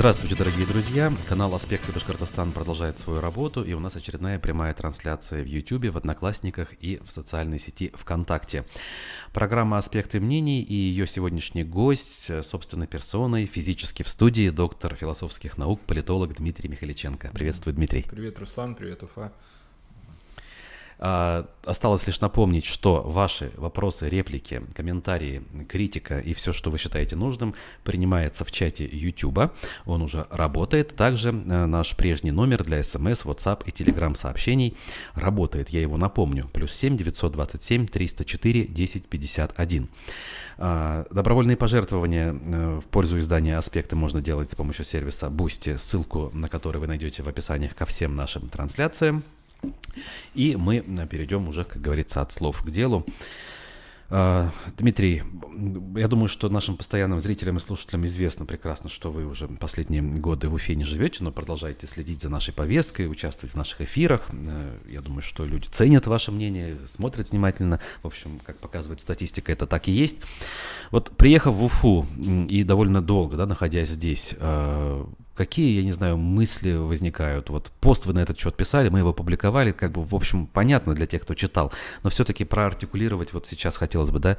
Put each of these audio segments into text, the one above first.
Здравствуйте, дорогие друзья! Канал «Аспекты Башкортостан» продолжает свою работу, и у нас очередная прямая трансляция в YouTube, в Одноклассниках и в социальной сети ВКонтакте. Программа «Аспекты мнений» и ее сегодняшний гость, собственной персоной, физически в студии, доктор философских наук, политолог Дмитрий Михаличенко. Приветствую, Дмитрий. Привет, Руслан, привет, Уфа. Осталось лишь напомнить, что ваши вопросы, реплики, комментарии, критика и все, что вы считаете нужным, принимается в чате YouTube. Он уже работает. Также наш прежний номер для СМС, WhatsApp и Telegram сообщений работает. Я его напомню. +7 927 304 1051. Добровольные пожертвования в пользу издания «Аспекты» можно делать с помощью сервиса Boosty, ссылку на который вы найдете в описаниях ко всем нашим трансляциям. И мы перейдем уже, как говорится, от слов к делу. Дмитрий, я думаю, что нашим постоянным зрителям и слушателям известно прекрасно, что вы уже последние годы в Уфе не живете, но продолжаете следить за нашей повесткой, участвовать в наших эфирах. Я думаю, что люди ценят ваше мнение, смотрят внимательно. В общем, как показывает статистика, это так и есть. Вот приехав в Уфу и довольно долго, да, находясь здесь, какие, я не знаю, мысли возникают? Вот пост вы на этот счет писали, мы его публиковали, как бы, в общем, понятно для тех, кто читал, но все-таки проартикулировать вот сейчас хотелось бы, да?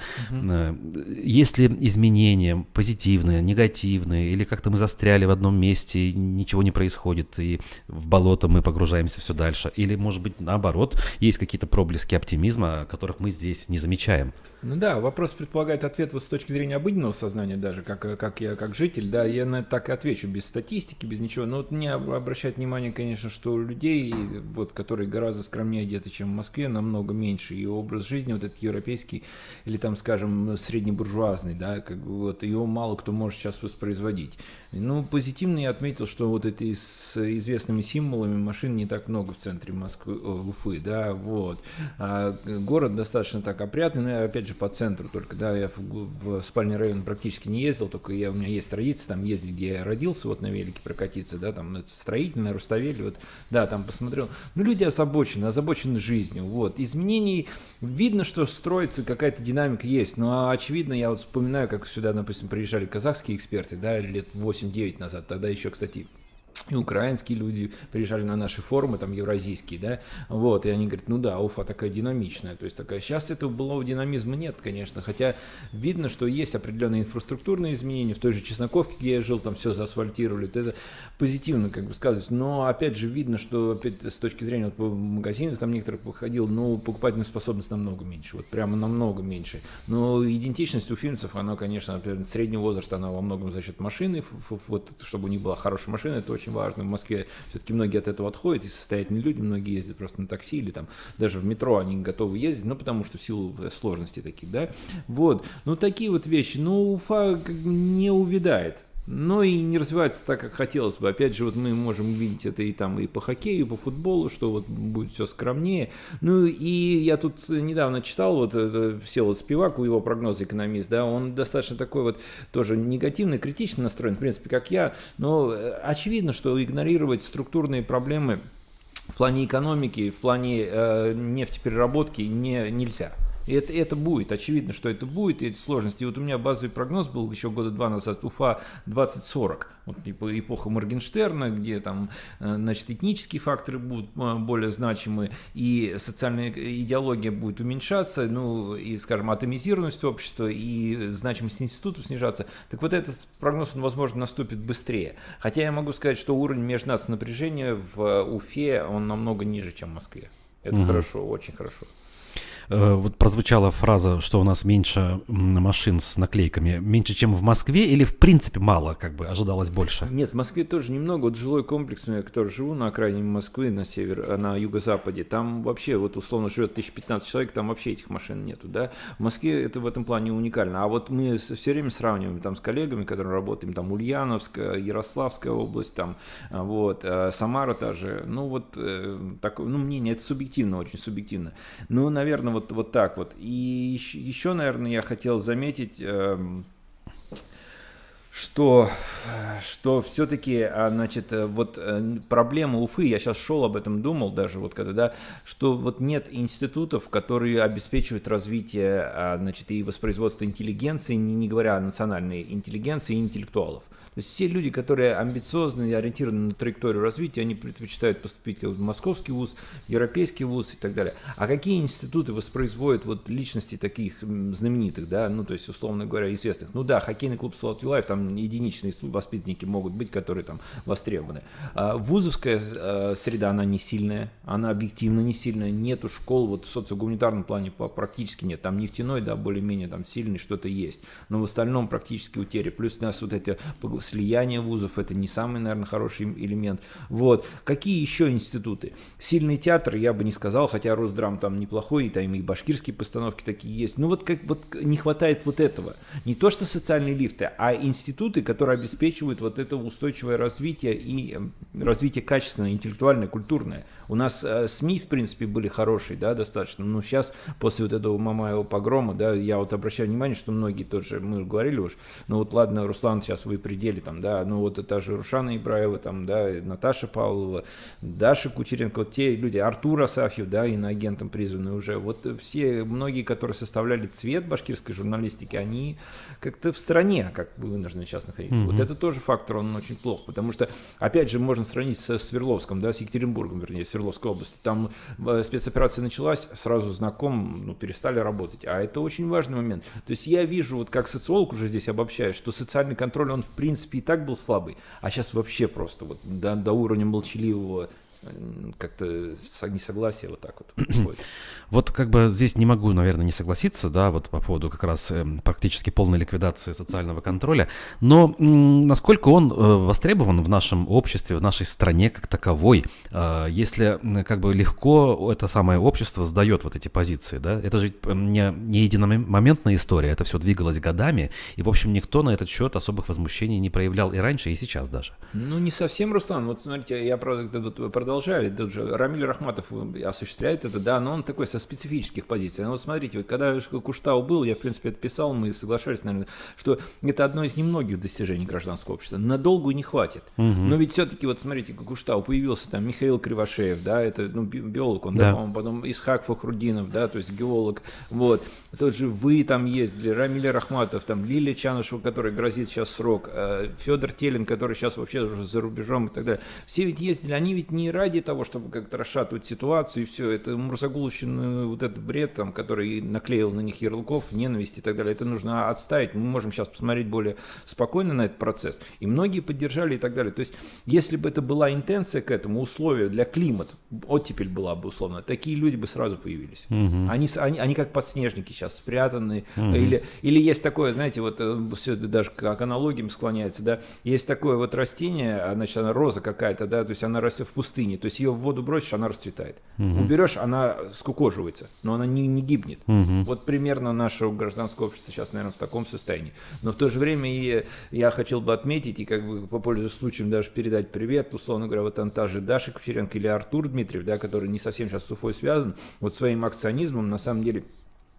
Есть ли изменения позитивные, негативные, или как-то мы застряли в одном месте, и ничего не происходит, и в болото мы погружаемся все дальше? Или, может быть, наоборот, есть какие-то проблески оптимизма, которых мы здесь не замечаем? Ну да, вопрос предполагает ответ вот с точки зрения обыденного сознания даже, как я, как житель, да, я на это так и отвечу, без статистики, без ничего. Но вот мне обращает внимание, конечно, что у людей, вот, которые гораздо скромнее одеты, чем в Москве, намного меньше, и образ жизни вот этот европейский, или там, скажем, среднебуржуазный, да, как бы вот, его мало кто может сейчас воспроизводить. Ну, позитивно я отметил, что вот эти с известными символами машин не так много в центре Москвы, Уфы, да, вот. А город достаточно так опрятный, но я, опять же, по центру только, да, я в спальный район практически не ездил, только у меня есть традиция там ездить, где я родился, вот на велике прокатиться, да, там Строительный, Руставели, вот, да, там посмотрел. Ну, люди озабочены жизнью, вот. Изменений, видно, что строится, какая-то динамика есть, но очевидно, я вот вспоминаю, как сюда, допустим, приезжали казахские эксперты, да, лет 8-9 назад, тогда еще, кстати, и украинские люди приезжали на наши форумы, там, евразийские, да, вот, и они говорят, ну да, Уфа такая динамичная, то есть такая, сейчас этого былого динамизма нет, конечно, хотя видно, что есть определенные инфраструктурные изменения, в той же Чесноковке, где я жил, там все заасфальтировали, это позитивно, как бы сказать, но, опять же, видно, что, опять, с точки зрения, вот, по магазинам, там, некоторых походил, ну, покупательная способность намного меньше, вот, прямо намного меньше, но идентичность уфимцев, она, конечно, например, среднего возраста, она во многом за счет машины, вот, чтобы у них была хорошая машина, это очень важно. В Москве все-таки многие от этого отходят, и состоятельные люди, многие ездят просто на такси или там даже в метро они готовы ездить, ну, потому что в силу сложностей таких, да, вот, ну, такие вот вещи, ну, Уфа как бы не увядает. Но и не развивается так, как хотелось бы. Опять же, вот мы можем увидеть это и там и по хоккею, и по футболу, что вот будет все скромнее. Ну и я тут недавно читал, вот Всеволод Спивак, у его прогноза экономист, да, он достаточно такой вот тоже негативный, критично настроен, в принципе, как я. Но очевидно, что игнорировать структурные проблемы в плане экономики, в плане нефтепереработки нельзя. И это будет, очевидно, что это будет, и эти сложности. И вот у меня базовый прогноз был еще года 2 назад, Уфа 2040, вот типа эпоха Моргенштерна, где там, значит, этнические факторы будут более значимы, и социальная идеология будет уменьшаться, ну, и, скажем, атомизированность общества, и значимость институтов снижаться. Так вот этот прогноз, он, возможно, наступит быстрее. Хотя я могу сказать, что уровень межнационального напряжения в Уфе, он намного ниже, чем в Москве. Это хорошо, очень хорошо. Вот прозвучала фраза, что у нас меньше машин с наклейками, меньше, чем в Москве, или в принципе мало, как бы ожидалось больше? Нет, в Москве тоже немного. Вот жилой комплекс, я который живу на окраине Москвы, на север, на юго-западе, там вообще вот условно живет 1015 человек, там вообще этих машин нету, да. В Москве это в этом плане уникально. А вот мы все время сравниваем там с коллегами, которые работаем, там Ульяновская, Ярославская область, там вот, Самара та же. Ну вот, такое, ну мнение, это субъективно, очень субъективно. Ну, наверное, вот так вот. И еще, наверное, я хотел заметить, что все-таки, значит, вот проблема Уфы, я сейчас шел об этом думал даже, вот когда, да, что вот нет институтов, которые обеспечивают развитие, значит, и воспроизводство интеллигенции, не говоря о национальной интеллигенции и интеллектуалов. То есть все люди, которые амбициозны и ориентированы на траекторию развития, они предпочитают поступить в московский вуз, европейский вуз и так далее. А какие институты воспроизводят вот личности таких знаменитых, да, ну то есть, условно говоря, известных? Ну да, хоккейный клуб Салават Юлаев, там единичные воспитанники могут быть, которые там востребованы. Вузовская среда, она не сильная, она объективно не сильная, нету школ, вот в социогуманитарном плане практически нет. Там нефтяной, да, более-менее там сильный что-то есть, но в остальном практически утеря. Плюс у нас вот эти слияние вузов, это не самый, наверное, хороший элемент. Вот. Какие еще институты? Сильный театр, я бы не сказал, хотя Росдрам там неплохой, и там и башкирские постановки такие есть. Но вот как вот не хватает вот этого. Не то, что социальные лифты, а институты, которые обеспечивают вот это устойчивое развитие и развитие качественное, интеллектуальное, культурное. У нас СМИ, в принципе, были хорошие, да, достаточно. Но сейчас, после вот этого Мамаева погрома, да, я вот обращаю внимание, что многие тоже, мы говорили уж, ну вот ладно, Руслан сейчас вы пределе, там, да, ну вот это же Рушана Ибраева, там, да, Наташа Павлова, Даша Кучеренко, вот те люди, Артур Асафьев, да, иноагентом призваны уже, вот все, многие, которые составляли цвет башкирской журналистики, они как-то в стране, как бы вынуждены сейчас находиться. Вот это тоже фактор, он очень плох, потому что, опять же, можно сравнить со Свердловском, да, с Екатеринбургом, вернее, Свердловской области, там спецоперация началась, сразу знаком, ну, перестали работать, а это очень важный момент. То есть я вижу, вот как социолог уже здесь обобщаю, что социальный контроль, он в принципе и так был слабый, а сейчас вообще просто вот до уровня молчаливого как-то несогласия вот так вот приходит. Вот как бы здесь не могу, наверное, не согласиться, да, вот по поводу как раз практически полной ликвидации социального контроля, но насколько он востребован в нашем обществе, в нашей стране как таковой, если как бы легко это самое общество сдает вот эти позиции, да, это же не единомоментная история, это все двигалось годами, и, в общем, никто на этот счет особых возмущений не проявлял и раньше, и сейчас даже. Ну, не совсем, Руслан, вот смотрите, я продолжаю, тут же Рамиль Рахматов осуществляет это, да, но он такой со специфических позиций. Но вот смотрите, вот когда Куштау был, я, в принципе, это писал, мы соглашались, наверное, что это одно из немногих достижений гражданского общества. Надолго не хватит. Но ведь все-таки, вот смотрите, Куштау появился, там, Михаил Кривошеев, да, это, ну, биолог, он, да, по-моему, потом Исхак Фахрудинов, да, то есть геолог, вот. Тот же вы там ездили, Рамиль Рахматов, там, Лилия Чанышева, которой грозит сейчас срок, Федор Телин, который сейчас вообще уже за рубежом и так далее. Все ведь ездили, они ведь не ради того, чтобы как-то расшатывать ситуацию и все, это Мурзагуловщина, вот этот бред, там, который наклеил на них ярлыков, ненависть и так далее, это нужно отставить. Мы можем сейчас посмотреть более спокойно на этот процесс. И многие поддержали и так далее. То есть, если бы это была интенция к этому, условия для климата, оттепель была бы условно, такие люди бы сразу появились. Они как подснежники сейчас спрятаны. Или есть такое, знаете, вот все даже к аналогиям склоняется, да, есть такое вот растение, значит, она роза какая-то, да, то есть она растет в пустыне, то есть ее в воду бросишь, она расцветает. Уберешь, она скукоживается, но она не гибнет. Вот примерно наше гражданское общество сейчас, наверное, в таком состоянии. Но в то же время я хотел бы отметить и как бы попользуясь случаем даже передать привет, условно говоря, вот та же Даша Кучеренко или Артур Дмитриев, да, который не совсем сейчас с Уфой связан, вот своим акционизмом на самом деле.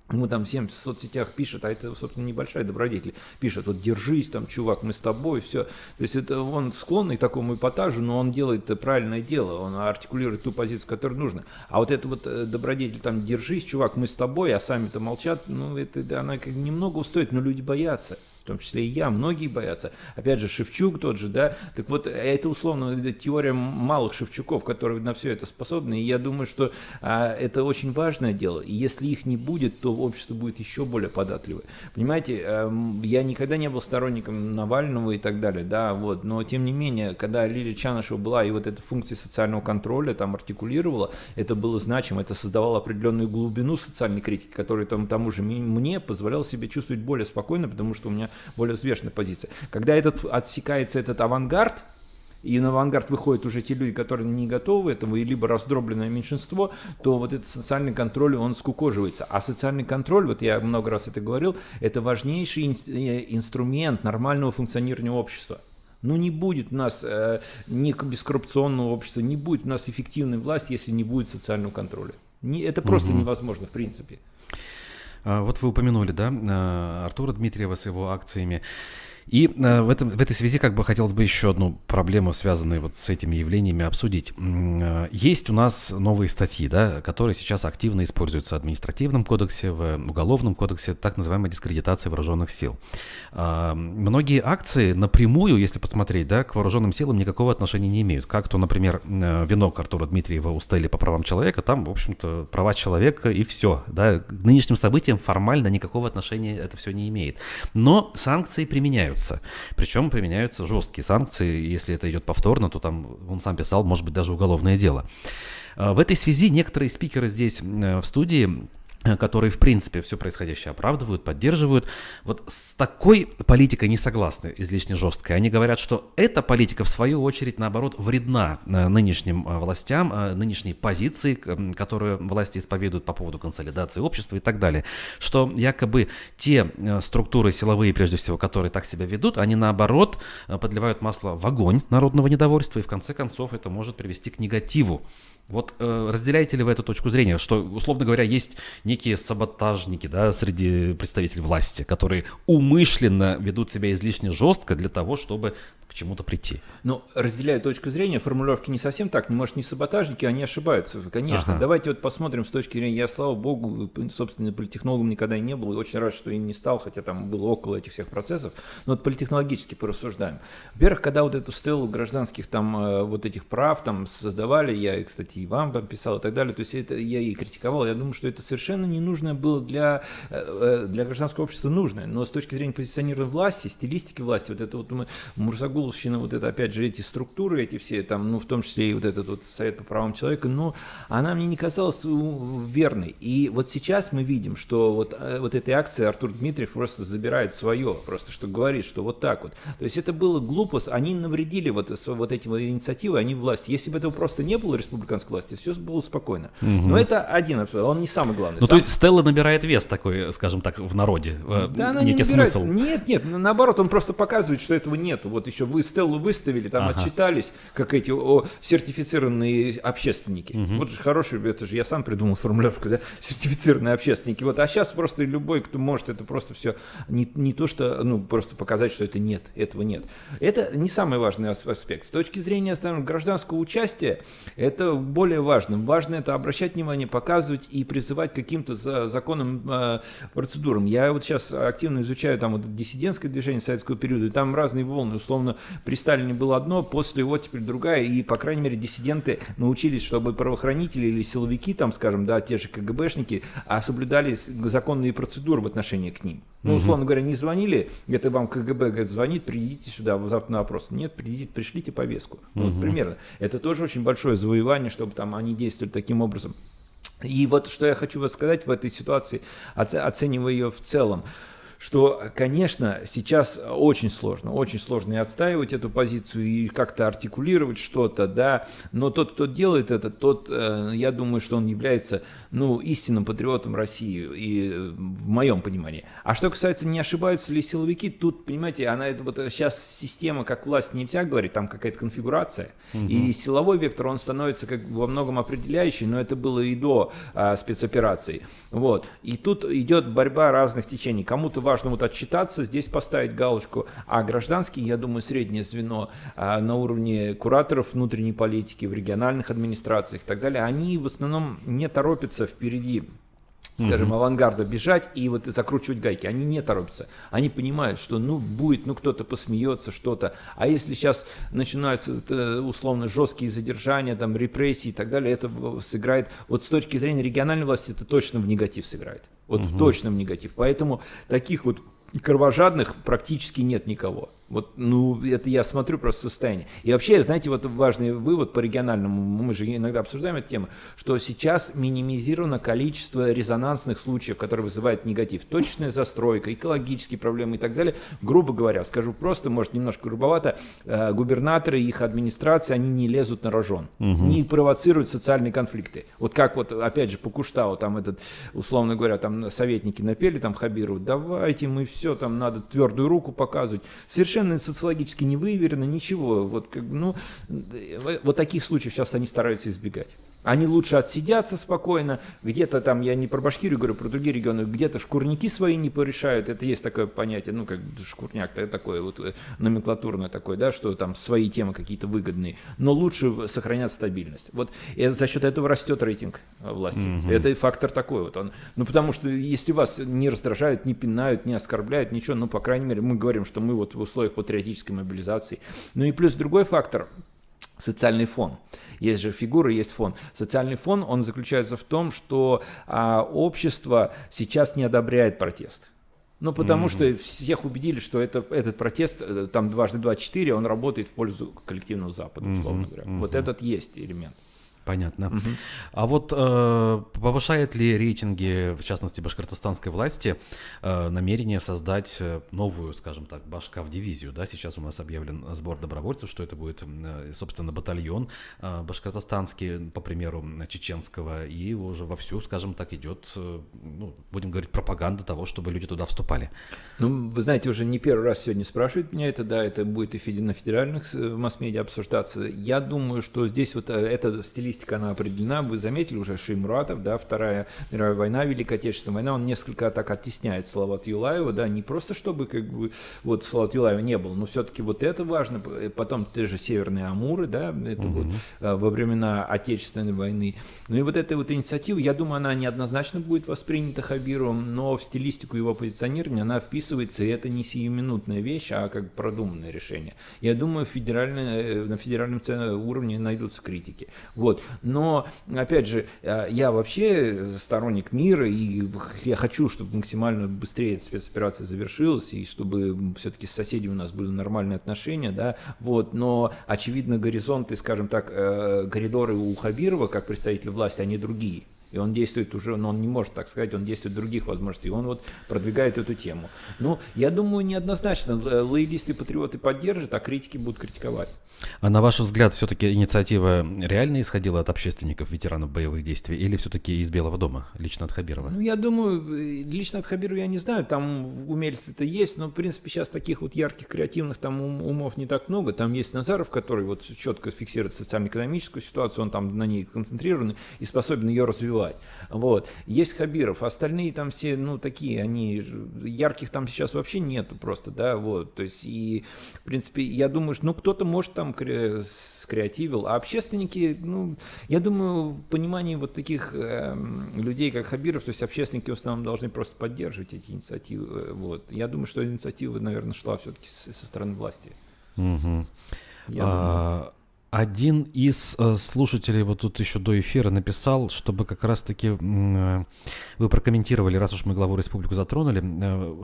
Ему там всем в соцсетях пишут, а это, собственно, небольшая добродетель, пишут, вот держись там, чувак, мы с тобой, все. То есть это он склонный к такому эпатажу, но он делает правильное дело, он артикулирует ту позицию, которую нужно. А вот это вот добродетель там, держись, чувак, мы с тобой, а сами-то молчат, ну, это да, она как немного устроит, но люди боятся. В том числе и я, многие боятся. Опять же, Шевчук тот же, да, так вот, это условно теория малых Шевчуков, которые на все это способны, и я думаю, что это очень важное дело, и если их не будет, то общество будет еще более податливое. Понимаете, я никогда не был сторонником Навального и так далее, да, вот, но тем не менее, когда Лилия Чанышева была и вот эта функция социального контроля там артикулировала, это было значимо, это создавало определенную глубину социальной критики, которая там, тому же мне позволяла себя чувствовать более спокойно, потому что у меня более взвешенная позиция. Когда отсекается этот авангард, и на авангард выходят уже те люди, которые не готовы этому, и либо раздробленное меньшинство, то вот этот социальный контроль, он скукоживается. А социальный контроль, вот я много раз это говорил, это важнейший инструмент нормального функционирования общества. Ну, не будет у нас ни бескоррупционного общества, не будет у нас эффективной власти, если не будет социального контроля. Это просто невозможно, в принципе. Вот вы упомянули, да, Артура Дмитриева с его акциями. И в этой связи как бы хотелось бы еще одну проблему, связанную вот с этими явлениями, обсудить. Есть у нас новые статьи, да, которые сейчас активно используются в административном кодексе, в уголовном кодексе, так называемая дискредитация вооруженных сил. Многие акции напрямую, если посмотреть, да, к вооруженным силам никакого отношения не имеют. Как то, например, венок Артура Дмитриева у стели по правам человека, там, в общем-то, права человека и все. Да. К нынешним событиям формально никакого отношения это все не имеет. Но санкции применяются. Причем применяются жесткие санкции. Если это идет повторно, то там, он сам писал, может быть, даже уголовное дело. В этой связи некоторые спикеры здесь в студии, которые, в принципе, все происходящее оправдывают, поддерживают, вот с такой политикой не согласны, излишне жесткой. Они говорят, что эта политика, в свою очередь, наоборот, вредна нынешним властям, нынешней позиции, которую власти исповедуют по поводу консолидации общества и так далее. Что якобы те структуры силовые, прежде всего, которые так себя ведут, они, наоборот, подливают масло в огонь народного недовольства, и в конце концов это может привести к негативу. Вот разделяете ли вы эту точку зрения, что, условно говоря, есть некие саботажники, да, среди представителей власти, которые умышленно ведут себя излишне жестко для того, чтобы к чему-то прийти? Ну, разделяю точку зрения, формулировки не совсем так, может, не саботажники, они ошибаются, конечно. Ага. Давайте вот посмотрим с точки зрения, я, слава богу, собственно, политтехнологом никогда и не был, и очень рад, что и не стал, хотя там было около этих всех процессов, но вот политехнологически порассуждаем. Во-первых, когда вот эту стелу гражданских там вот этих прав там создавали, я, кстати, и вам там писал и так далее, то есть это я и критиковал, я думаю, что это совершенно не нужное было для гражданского общества нужное, но с точки зрения позиционирования власти, стилистики власти, вот это вот Мурзагуловщина, вот это опять же эти структуры, эти все там, ну в том числе и вот этот вот Совет по правам человека, но она мне не казалась верной. И вот сейчас мы видим, что вот этой акции Артур Дмитриев просто забирает свое, просто что говорит, что вот так вот. То есть это было глупо, они навредили вот эти вот инициативы, они власти. Если бы этого просто не было, республиканской власти, все было спокойно. Но это один, он не самый главный. Ну, то есть Стелла набирает вес такой, скажем так, в народе, да, она некий не набирает. смысл. Нет, наоборот, он просто показывает, что этого нету. Вот еще вы Стеллу выставили, там отчитались, как эти сертифицированные общественники. Вот же хороший, это же я сам придумал формулировку, да, сертифицированные общественники. Вот, а сейчас просто любой, кто может, это просто все не то, что, ну, просто показать, что это нет, этого нет. Это не самый важный аспект. С точки зрения гражданского участия, это более важно. Важно это обращать внимание, показывать и призывать к каким-то законным процедурам. Я вот сейчас активно изучаю там вот диссидентское движение советского периода, и там разные волны. Условно, при Сталине было одно, после его теперь другая, и, по крайней мере, диссиденты научились, чтобы правоохранители или силовики, там, скажем, да, те же КГБшники, соблюдали законные процедуры в отношении к ним. Ну, условно говоря, не звонили, это вам КГБ говорит, звонит, придите сюда завтра на опрос. Нет, пришлите повестку. Ну, вот примерно. Это тоже очень большое завоевание, чтобы там они действовали таким образом. И вот что я хочу вам сказать в этой ситуации, оценивая ее в целом, что, конечно, сейчас очень сложно и отстаивать эту позицию, и как-то артикулировать что-то, да, но тот, кто делает это, тот, я думаю, что он является, ну, истинным патриотом России, и в моем понимании. А что касается, не ошибаются ли силовики, тут, понимаете, вот сейчас система, как власть, нельзя говорить, там какая-то конфигурация, и силовой вектор, он становится как во многом определяющий, но это было и до спецоперации, вот, и тут идет борьба разных течений, кому-то важно вот отчитаться, здесь поставить галочку, а гражданские, я думаю, среднее звено на уровне кураторов внутренней политики, в региональных администрациях и так далее, они в основном не торопятся впереди, скажем, авангарда бежать и вот закручивать гайки. Они не торопятся. Они понимают, что будет, кто-то посмеется, что-то. А если сейчас начинаются условно жесткие задержания, там, репрессии и так далее, это сыграет, вот с точки зрения региональной власти, это точно в негатив сыграет. Вот точно в негатив. Поэтому таких вот кровожадных практически нет никого. Вот, это я смотрю просто состояние. И вообще, знаете, вот важный вывод по региональному, мы же иногда обсуждаем эту тему, что сейчас минимизировано количество резонансных случаев, которые вызывают негатив. Точечная застройка, экологические проблемы и так далее. Грубо говоря, скажу просто, может немножко грубовато, губернаторы и их администрации, они не лезут на рожон, не провоцируют социальные конфликты. Вот как вот, опять же, по Куштау, там условно говоря, там советники напели, там Хабиру, давайте мы все, там надо твердую руку показывать. Совершенно совершенно социологически не выверено, ничего. Вот, вот таких случаев сейчас они стараются избегать. Они лучше отсидятся спокойно, где-то там, я не про Башкирию говорю, про другие регионы, где-то шкурняки свои не порешают, это есть такое понятие, как шкурняк, такое вот номенклатурное такое, да, что там свои темы какие-то выгодные, но лучше сохранять стабильность. Вот за счет этого растет рейтинг власти. Это фактор такой вот. Потому что если вас не раздражают, не пинают, не оскорбляют, ничего, по крайней мере, мы говорим, что мы вот в условиях патриотической мобилизации. И плюс другой фактор – социальный фон. Есть же фигура, есть фон. Социальный фон, он заключается в том, что общество сейчас не одобряет протест. Потому что всех убедили, что этот протест, там 2 × 2 = 4, он работает в пользу коллективного Запада, условно говоря. Вот этот есть элемент. Понятно. А вот повышает ли рейтинги, в частности, башкортостанской власти, намерение создать новую, скажем так, башкав-дивизию? Да? Сейчас у нас объявлен сбор добровольцев, что это будет, собственно, батальон башкортостанский, по примеру чеченского, и уже вовсю, скажем так, идет, будем говорить, пропаганда того, чтобы люди туда вступали. Вы знаете, уже не первый раз сегодня спрашивают меня это, да, это будет и на федеральных масс-медиа обсуждаться. Я думаю, что здесь вот эта стилистика, она определена. Вы заметили уже Шеймуратов, да, Вторая мировая война, Великая Отечественная война, он несколько так оттесняет Салавата Юлаева, да, не просто чтобы вот Салавата Юлаева не было, но все-таки вот это важно. Потом те же Северные Амуры, да, это вот во времена Отечественной войны. И вот эта вот инициатива, я думаю, она неоднозначно будет воспринята Хабировым, но в стилистику его позиционирования она вписывается, и это не сиюминутная вещь, а как продуманное решение. Я думаю, на федеральном уровне найдутся критики. Вот. Но, опять же, я вообще сторонник мира, и я хочу, чтобы максимально быстрее эта спецоперация завершилась, и чтобы все-таки с соседями у нас были нормальные отношения, да, вот, но, очевидно, горизонты, скажем так, коридоры у Хабирова, как представителя власти, они другие. И он действует уже, но он не может так сказать, он действует в других возможностей, он вот продвигает эту тему. Я думаю, неоднозначно лоялисты и патриоты поддержат, а критики будут критиковать. А на ваш взгляд, все-таки инициатива реально исходила от общественников, ветеранов боевых действий, или все-таки из Белого дома, лично от Хабирова? Я думаю, лично от Хабирова я не знаю, там умельцы-то есть, но, в принципе, сейчас таких вот ярких, креативных там умов не так много. Там есть Назаров, который вот четко фиксирует социально-экономическую ситуацию, он там на ней концентрирован и способен ее развивать. Вот. Есть Хабиров, остальные там все, такие, они, ярких там сейчас вообще нету просто, да, вот. То есть, и, в принципе, я думаю, что, кто-то может там скреативил, а общественники, я думаю, в понимании вот таких людей, как Хабиров, то есть общественники в основном должны просто поддерживать эти инициативы. Вот. Я думаю, что инициатива, наверное, шла все-таки со стороны власти. Один из слушателей вот тут еще до эфира написал, чтобы как раз-таки вы прокомментировали, раз уж мы главу республику затронули,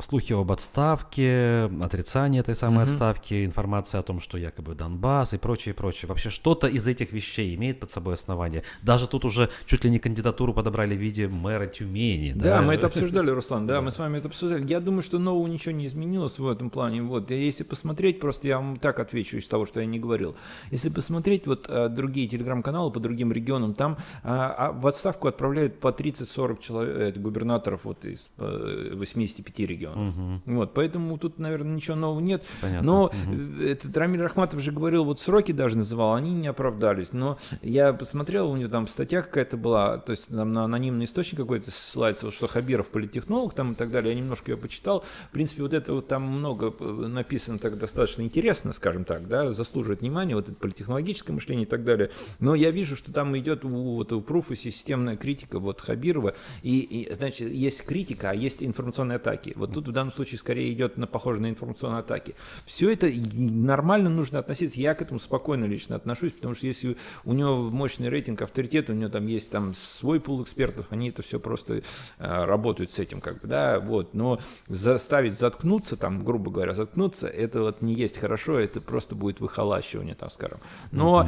слухи об отставке, отрицание этой самой отставки, информация о том, что якобы Донбасс и прочее, прочее. Вообще что-то из этих вещей имеет под собой основание. Даже тут уже чуть ли не кандидатуру подобрали в виде мэра Тюмени. Да, мы это обсуждали, Руслан, да, мы с вами это обсуждали. Я думаю, что нового ничего не изменилось в этом плане. Вот, если посмотреть, просто я вам так отвечу из того, что я не говорил. Если посмотреть вот другие телеграм-каналы по другим регионам, там в отставку отправляют по 30-40 человек, губернаторов вот из 85 регионов. Вот, поэтому тут, наверное, ничего нового нет. Понятно. Но этот Рамиль Рахматов же говорил, вот сроки даже называл, они не оправдались. Но я посмотрел, у него там статья какая-то была, то есть там на анонимный источник какой-то ссылается, что Хабиров политтехнолог там и так далее. Я немножко ее почитал. В принципе, вот это вот там много написано так достаточно интересно, скажем так, да, заслуживает внимания, вот это политтехнологическое мышление и так далее. Но я вижу, что там идет у Пруфа системная критика вот Хабирова. И, значит, есть критика, а есть информационные атаки. Вот тут в данном случае скорее идет похоже на информационные атаки. Все это нормально нужно относиться. Я к этому спокойно лично отношусь, потому что если у него мощный рейтинг, авторитет, у него там есть там свой пул экспертов, они это все просто работают с этим, как бы, да, вот. Но заставить заткнуться, там, грубо говоря, заткнуться, это вот не есть хорошо, это просто будет выхолащивание, там, скажем. Но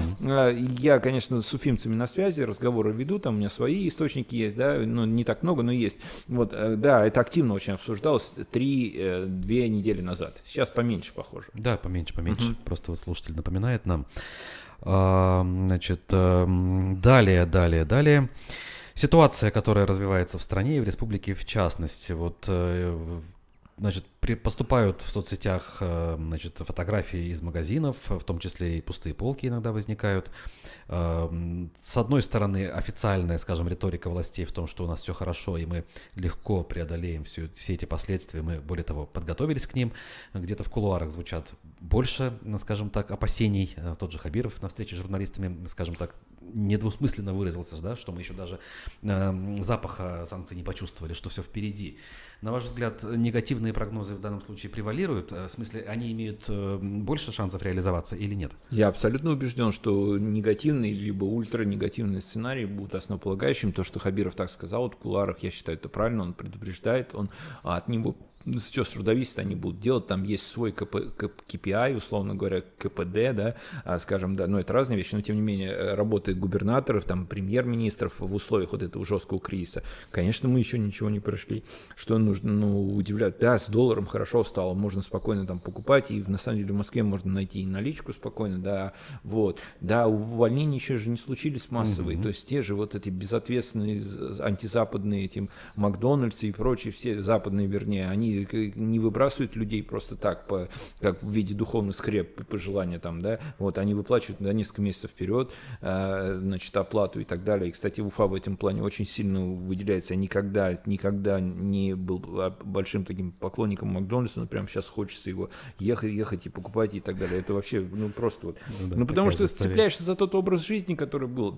я, конечно, с уфимцами на связи, разговоры веду, там у меня свои источники есть, да, ну, не так много, но есть. Вот, да, это активно очень обсуждалось 2 недели назад. Сейчас поменьше, похоже. Да, поменьше. Просто вот слушатель напоминает нам. Значит, далее. Ситуация, которая развивается в стране и в республике в частности. Вот, значит, Поступают в соцсетях, значит, фотографии из магазинов, в том числе и пустые полки иногда возникают. С одной стороны, официальная, скажем, риторика властей в том, что у нас все хорошо, и мы легко преодолеем все эти последствия, мы, более того, подготовились к ним. Где-то в кулуарах звучат больше, скажем так, опасений. Тот же Хабиров на встрече с журналистами, скажем так, недвусмысленно выразился, да, что мы еще даже запаха санкций не почувствовали, что все впереди. На ваш взгляд, негативные прогнозы в данном случае превалируют? В смысле, они имеют больше шансов реализоваться или нет? Я абсолютно убежден, что негативные либо ультранегативные сценарии будут основополагающим. То, что Хабиров так сказал вот в кулуарах, я считаю, это правильно, он предупреждает, от него все с трудовисты они будут делать, там есть свой KPI, условно говоря, КПД, да, скажем, да, но это разные вещи, но тем не менее работы губернаторов, там, премьер-министров в условиях вот этого жесткого кризиса, конечно, мы еще ничего не прошли, что нужно, удивлять, да, с долларом хорошо стало, можно спокойно там покупать, и на самом деле в Москве можно найти и наличку спокойно, да, вот, да, увольнения еще же не случились массовые, то есть те же вот эти безответственные антизападные эти Макдональдсы и прочие, все западные, вернее, они не выбрасывают людей просто так, как в виде духовных скреп по желанию там, да, вот, они выплачивают на несколько месяцев вперед, значит, оплату и так далее. И, кстати, Уфа в этом плане очень сильно выделяется. Я никогда не был большим таким поклонником Макдональдса, но прямо сейчас хочется его ехать и покупать и так далее. Это вообще, просто вот. Да, потому что цепляешься за тот образ жизни, который был.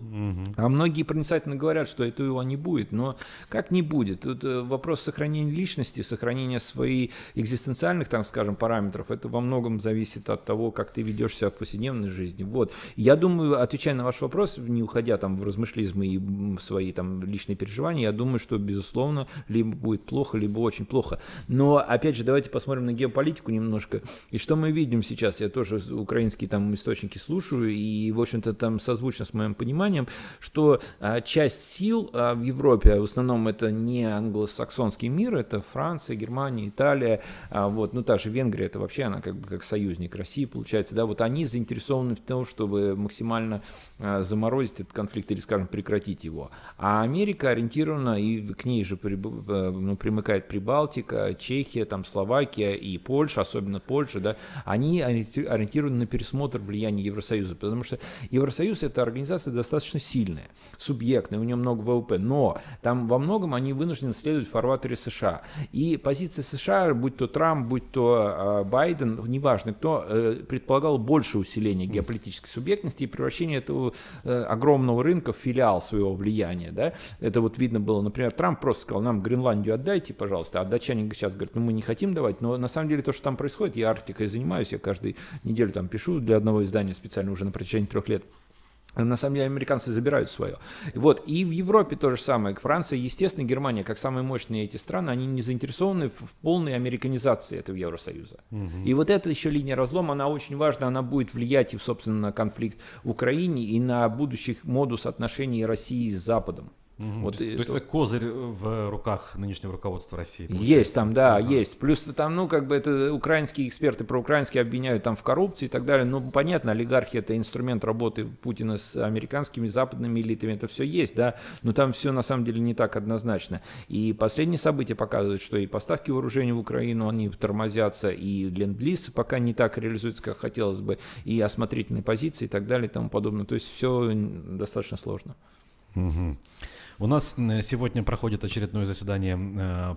А многие проницательно говорят, что этого не будет, но как не будет? Тут вопрос сохранения личности, сохранения своих экзистенциальных, там, скажем, параметров, это во многом зависит от того, как ты ведешь себя в повседневной жизни. Вот. Я думаю, отвечая на ваш вопрос, не уходя там в размышлизмы и в свои там личные переживания, я думаю, что, безусловно, либо будет плохо, либо очень плохо. Но, опять же, давайте посмотрим на геополитику немножко. И что мы видим сейчас? Я тоже украинские там источники слушаю, и, в общем-то, там созвучно с моим пониманием, что часть сил в Европе, в основном это не англосаксонский мир, это Франция, Германия, Италия, вот, та же Венгрия, это вообще она как союзник России, получается, да, вот они заинтересованы в том, чтобы максимально заморозить этот конфликт или, скажем, прекратить его. А Америка ориентирована, и к ней же примыкает Прибалтика, Чехия, там, Словакия и Польша, особенно Польша, да, они ориентированы на пересмотр влияния Евросоюза, потому что Евросоюз — это организация достаточно сильная, субъектная, у нее много ВВП, но там во многом они вынуждены следовать в фарватере США. И позиция США, будь то Трамп, будь то Байден, неважно кто, предполагал больше усиления геополитической субъектности и превращение этого огромного рынка в филиал своего влияния. Да? Это вот видно было, например, Трамп просто сказал, нам Гренландию отдайте, пожалуйста, а датчане сейчас говорят, мы не хотим давать, но на самом деле то, что там происходит, я Арктикой занимаюсь, я каждую неделю там пишу для одного издания специально уже на протяжении 3 лет. На самом деле американцы забирают свое. Вот. И в Европе то же самое. Франция, естественно, Германия, как самые мощные эти страны, они не заинтересованы в полной американизации этого Евросоюза. И вот эта еще линия разлома, она очень важна, она будет влиять и, собственно, на конфликт в Украине и на будущих модус отношений России с Западом. Вот, то есть это козырь в руках нынешнего руководства России. Есть там, да, есть. Плюс там, это украинские эксперты проукраинские обвиняют там в коррупции и так далее. Понятно, олигархия — это инструмент работы Путина с американскими, западными элитами, это все есть, да, но там все на самом деле не так однозначно. И последние события показывают, что и поставки вооружений в Украину, они тормозятся, и ленд-лиз пока не так реализуется, как хотелось бы, и осмотрительные позиции и так далее и тому подобное. То есть все достаточно сложно. У нас сегодня проходит очередное заседание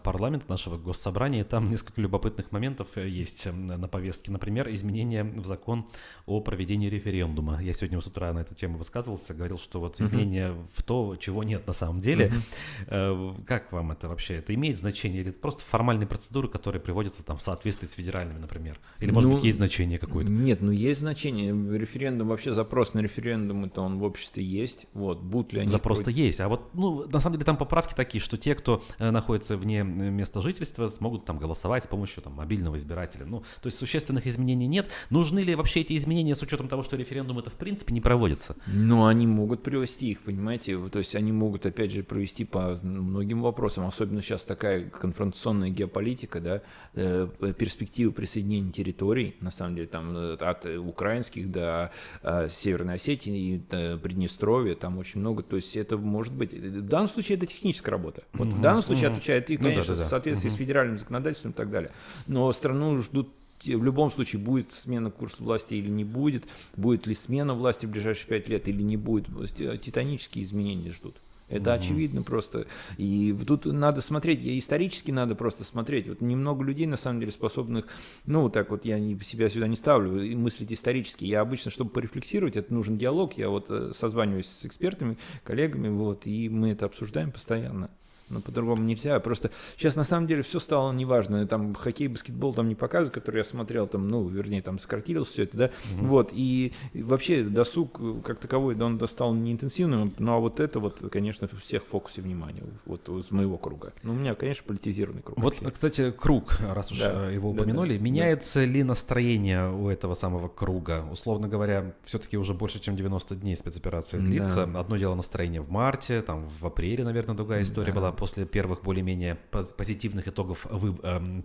парламента, нашего госсобрания. Там несколько любопытных моментов есть на повестке. Например, изменения в закон о проведении референдума. Я сегодня с утра на эту тему высказывался, говорил, что вот изменения в то, чего нет на самом деле. Как вам это вообще? Это имеет значение или это просто формальные процедуры, которые приводятся там в соответствии с федеральными, например? Или, может быть, есть значение какое-то? Нет, есть значение. Референдум, вообще запрос на референдум, это он в обществе есть. Вот, будут ли они... Запрос-то есть, а вот, на самом деле там поправки такие, что те, кто находится вне места жительства, смогут там голосовать с помощью там мобильного избирателя. То есть существенных изменений нет. Нужны ли вообще эти изменения с учетом того, что референдум это в принципе не проводится? Они могут привести их, понимаете, то есть они могут опять же провести по многим вопросам, особенно сейчас такая конфронтационная геополитика, да, перспективы присоединения территорий, на самом деле там от украинских до Северной Осетии и Приднестровья, там очень много, то есть это может быть. В данном случае это техническая работа. Вот в данном случае отвечает и, конечно, в соответствии с федеральным законодательством и так далее. Но страну ждут в любом случае, будет смена курса власти или не будет, будет ли смена власти в ближайшие 5 лет или не будет, титанические изменения ждут. Это очевидно просто. И тут надо смотреть, исторически надо просто смотреть. Вот немного людей, на самом деле, способных, ну, так вот я себя сюда не ставлю, и мыслить исторически. Я обычно, чтобы порефлексировать, это нужен диалог. Я вот созваниваюсь с экспертами, коллегами, вот, и мы это обсуждаем постоянно. Но по-другому нельзя. Просто сейчас на самом деле все стало неважно. Там хоккей, баскетбол там не показывают, который я смотрел, там, ну, вернее, там сократилось все это, да. Вот. И вообще досуг как таковой, да, он стал неинтенсивным. Ну, а вот это вот, конечно, у всех в фокусе внимания. Вот из моего круга. Ну, у меня, конечно, политизированный круг. Вот, вообще. Кстати, круг, раз уж его упомянули, меняется ли настроение у этого самого круга? Условно говоря, все-таки уже больше, чем 90 дней спецоперация длится. Одно дело настроение в марте, там в апреле, наверное, другая история была. После первых более-менее позитивных итогов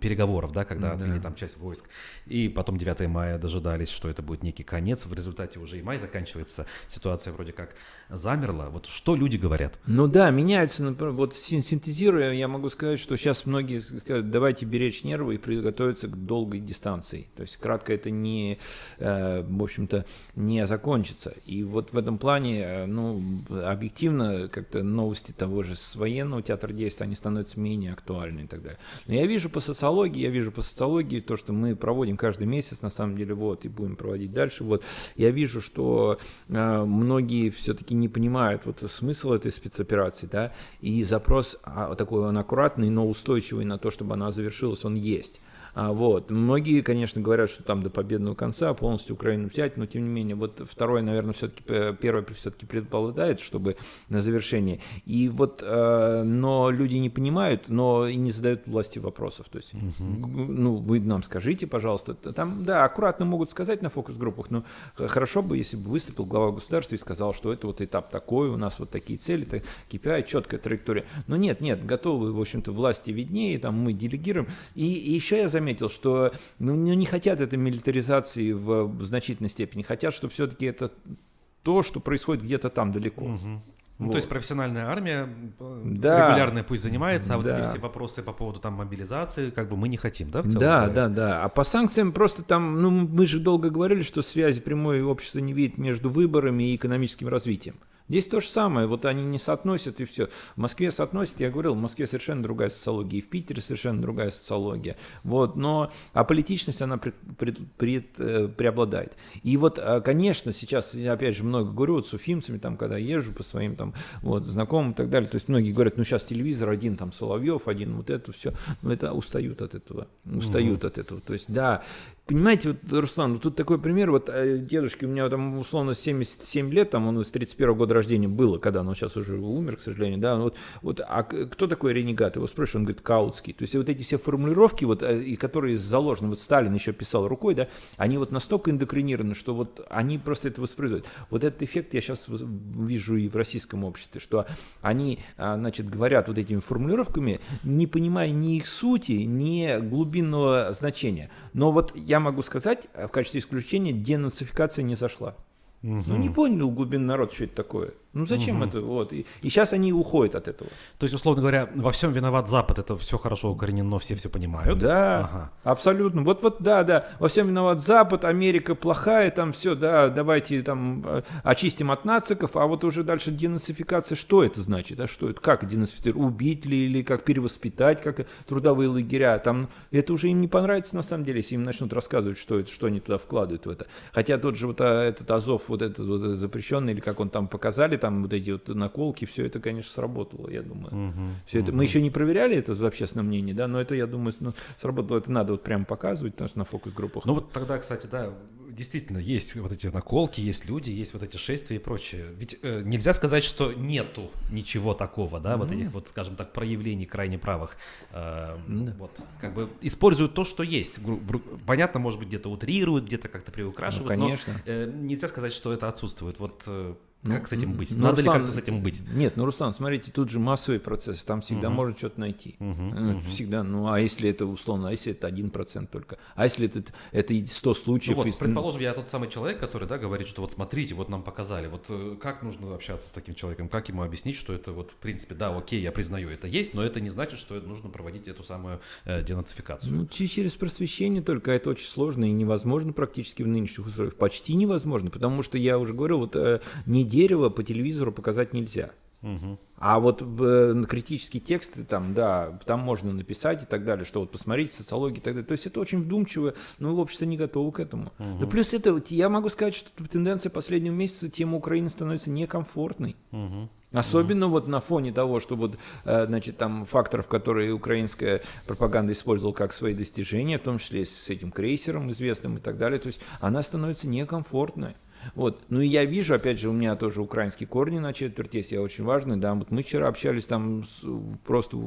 переговоров, да, когда отвели там часть войск, и потом 9 мая дожидались, что это будет некий конец, в результате уже и май заканчивается, ситуация вроде как замерла. Вот что люди говорят? Ну да, меняется, например, вот синтезируя, я могу сказать, что сейчас многие скажут, давайте беречь нервы и приготовиться к долгой дистанции, то есть кратко это не, в общем-то, не закончится, и вот в этом плане, ну, объективно, как-то новости того же с военного театра действия, они становятся менее актуальны и так далее. Но я вижу по социологии то, что мы проводим каждый месяц, на самом деле, вот, и будем проводить дальше, вот, я вижу, что многие все-таки не понимают вот смысл этой спецоперации, да, и запрос такой, он аккуратный, но устойчивый на то, чтобы она завершилась, он есть. Вот. Многие, конечно, говорят, что там до победного конца полностью Украину взять, но тем не менее, вот второе, наверное, все-таки, первое все-таки преобладает, чтобы на завершение. И вот, но люди не понимают, но и не задают власти вопросов. То есть, ну, вы нам скажите, пожалуйста, там, да, аккуратно могут сказать на фокус-группах, но хорошо бы, если бы выступил глава государства и сказал, что это вот этап такой, у нас вот такие цели, KPI, четкая траектория. Но нет, готовы, в общем-то, власти виднее, там мы делегируем. И еще я заметил, что не хотят этой милитаризации в значительной степени, хотят, чтобы все-таки это то, что происходит где-то там далеко. Ну, то есть профессиональная армия регулярная пусть занимается, а вот эти все вопросы по поводу там мобилизации, как бы мы не хотим, да, в целом? Да. А по санкциям просто там, ну, мы же долго говорили, что связи прямой общество не видит между выборами и экономическим развитием. Здесь то же самое, вот они не соотносят и все. В Москве соотносят, я говорил, в Москве совершенно другая социология, и в Питере совершенно другая социология. Вот, но политичность, она преобладает. И вот, конечно, сейчас, я опять же много говорю вот с уфимцами, там, когда езжу по своим там, вот, знакомым и так далее, то есть многие говорят, ну сейчас телевизор, один там Соловьев, один вот это все, но это устают от этого, То есть, да, понимаете, вот, Руслан, вот тут такой пример, вот дедушке у меня там условно 77 лет, там он с 31 года рождения было, когда он сейчас уже умер, к сожалению, да, вот, а кто такой ренегат? Его спрашивают, он говорит, Каутский. То есть вот эти все формулировки, вот, и которые заложены, вот Сталин еще писал рукой, да, они вот настолько эндокринированы, что вот они просто это воспроизводят. Вот этот эффект я сейчас вижу и в российском обществе, что они, значит, говорят вот этими формулировками, не понимая ни их сути, ни глубинного значения. Но вот я могу сказать, в качестве исключения, денацификация не зашла. Ну, не понял глубинный народ, что это такое. Ну, зачем это? Вот. И сейчас они уходят от этого. То есть, условно говоря, во всем виноват Запад, это все хорошо укоренено, все понимают? Да, абсолютно. Вот, да. Во всем виноват Запад, Америка плохая, там все, да, давайте там очистим от нациков, а вот уже дальше денацификация, что это значит? А что это? Как денацифицировать? Убить ли, или как перевоспитать, как трудовые лагеря? Там, это уже им не понравится, на самом деле, если им начнут рассказывать, что это, что они туда вкладывают в это. Хотя тот же вот этот Азов, вот этот вот запрещенный, или как он там показали, там вот эти вот наколки, все это, конечно, сработало, я думаю. Все это, мы еще не проверяли это в общественном мнении, да, но это, я думаю, сработало, это надо вот прямо показывать, потому что на фокус-группах. Ну вот тогда, кстати, да, действительно, есть вот эти наколки, есть люди, есть вот эти шествия и прочее. Ведь нельзя сказать, что нету ничего такого, да, вот этих вот, скажем так, проявлений крайне правых. Вот, как бы используют то, что есть. Понятно, может быть, где-то утрируют, где-то как-то приукрашивают, конечно. но нельзя сказать, что это отсутствует. Вот Как с этим быть? Ну, Надо ли Руслан, как-то с этим быть? Нет, ну, Руслан, смотрите, тут же массовый процесс, там всегда можно что-то найти. Всегда, ну, а если это условно, а если это 1% только? А если это 100 случаев? Ну вот, предположим, я тот самый человек, который, да, говорит, что вот смотрите, вот нам показали, вот как нужно общаться с таким человеком, как ему объяснить, что это вот, в принципе, да, окей, я признаю, это есть, но это не значит, что нужно проводить эту самую денацификацию. Ну, через просвещение только, это очень сложно и невозможно практически в нынешних условиях, почти невозможно, потому что я уже говорю, вот не дерево по телевизору показать нельзя. А вот критические тексты там, да, там можно написать и так далее, что вот посмотрите социологию и так далее. То есть это очень вдумчиво, но общество не готово к этому. Да плюс это, я могу сказать, что тенденция последнего месяца, тема Украины становится некомфортной. Особенно вот на фоне того, что вот, значит, там факторов, которые украинская пропаганда использовала как свои достижения, в том числе с этим крейсером известным и так далее, то есть она становится некомфортной. Вот. Ну и я вижу, опять же, у меня тоже украинские корни на четверть есть, я очень важный, да, вот мы вчера общались там просто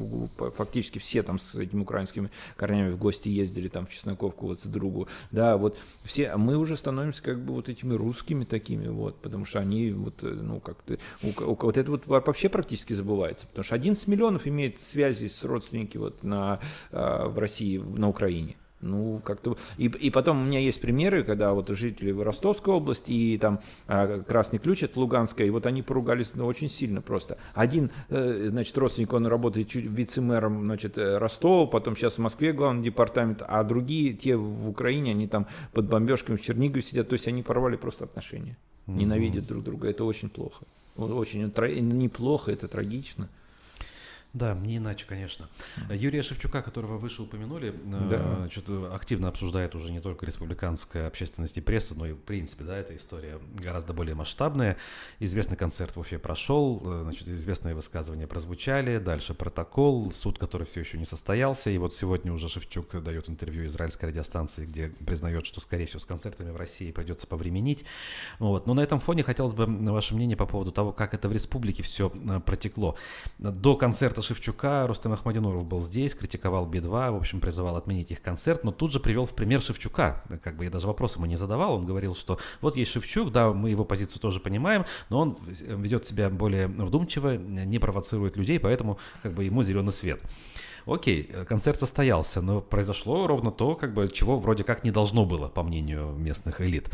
фактически все там с этими украинскими корнями в гости ездили там в Чесноковку вот с другу, да, вот все, мы уже становимся как бы вот этими русскими такими вот, потому что они вот, ну как-то, вот это вот вообще практически забывается, потому что 11 миллионов имеет связи с родственниками вот в России, на Украине. Ну, как-то... И потом у меня есть примеры, когда вот жители Ростовской области и там Красный Ключ, это Луганская, и вот они поругались очень сильно просто. Один, значит, родственник, он работает вице-мэром, значит, Ростова, потом сейчас в Москве главный департамент, а другие, те в Украине, они там под бомбежками в Чернигове сидят, то есть они порвали просто отношения, ненавидят друг друга, это очень плохо. Очень неплохо, это трагично. Да, не иначе, конечно. Юрия Шевчука, которого выше упомянули, да. что-то активно обсуждает уже не только республиканская общественность и пресса, но и в принципе, да, эта история гораздо более масштабная. Известный концерт в Уфе прошел, значит, известные высказывания прозвучали, дальше протокол, суд, который все еще не состоялся, и вот сегодня уже Шевчук дает интервью израильской радиостанции, где признает, что, скорее всего, с концертами в России придется повременить. Вот. Но на этом фоне хотелось бы ваше мнение по поводу того, как это в республике все протекло. До концерта Шевчука Рустем Ахмадинуров был здесь, критиковал Би-2, в общем, призывал отменить их концерт, но тут же привел в пример Шевчука. Как бы я даже вопрос ему не задавал, он говорил, что вот есть Шевчук, да, мы его позицию тоже понимаем, но он ведет себя более вдумчиво, не провоцирует людей, поэтому как бы ему зеленый свет. Окей, концерт состоялся, но произошло ровно то, как бы, чего вроде как не должно было, по мнению местных элит.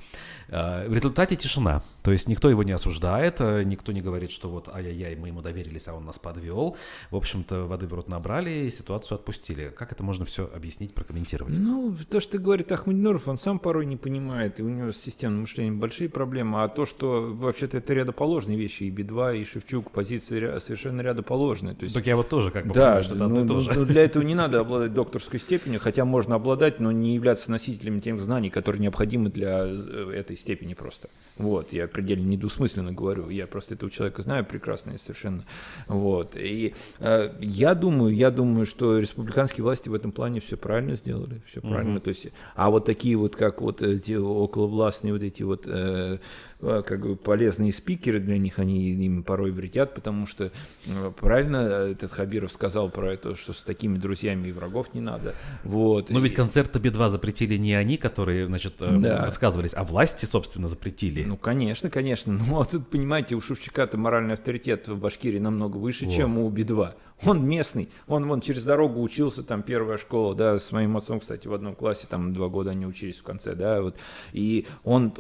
В результате тишина, то есть никто его не осуждает, никто не говорит, что вот ай-яй-яй, мы ему доверились, а он нас подвел. В общем-то, воды в рот набрали и ситуацию отпустили. Как это можно все объяснить, прокомментировать? Ну, то, что говорит Ахмадинуров, он сам порой не понимает, и у него с системным мышлением большие проблемы, а то, что вообще-то это рядоположные вещи, и Би-2, и Шевчук, позиции совершенно рядоположные. То есть, так я вот тоже как бы да, понимаю, что это одно и то же. Для этого не надо обладать докторской степенью, хотя можно обладать, но не являться носителем тех знаний, которые необходимы для этой степени просто. Вот, я предельно недвусмысленно говорю, я просто этого человека знаю прекрасно и совершенно. Вот, и я думаю, что республиканские власти в этом плане все правильно сделали, все правильно, то есть, а вот такие вот, как вот эти околовластные вот эти вот как бы полезные спикеры для них, они им порой вредят, потому что правильно этот Хабиров сказал про это, что с такими друзьями и врагов не надо. Вот. Но ведь концерт Би-2 запретили не они, которые, значит, высказывались, а власти, собственно, запретили. Ну, конечно. Ну, а тут, понимаете, у Шевчука-то моральный авторитет в Башкирии намного выше, чем у Би-2. Он местный, он вон через дорогу учился, там первая школа, да, с моим отцом, кстати, в одном классе, там 2 года они учились в конце, да, вот, и он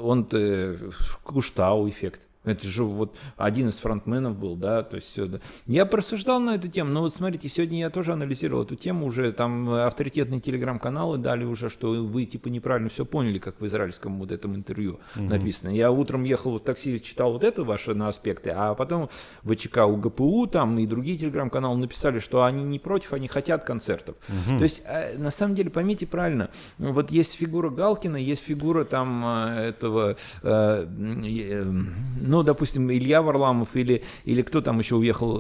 Куштау эффект. Это же вот один из фронтменов был, да, то есть все. Да. Я порассуждал на эту тему, но вот смотрите, сегодня я тоже анализировал эту тему, уже там авторитетные телеграм-каналы дали уже, что вы типа неправильно все поняли, как в израильском вот этом интервью написано. Я утром ехал в такси, читал вот это ваши на аспекты, а потом ВЧК УГПУ там и другие телеграм-каналы написали, что они не против, они хотят концертов. То есть на самом деле, поймите правильно, вот есть фигура Галкина, есть фигура там этого... ну, допустим, Илья Варламов или кто там еще уехал,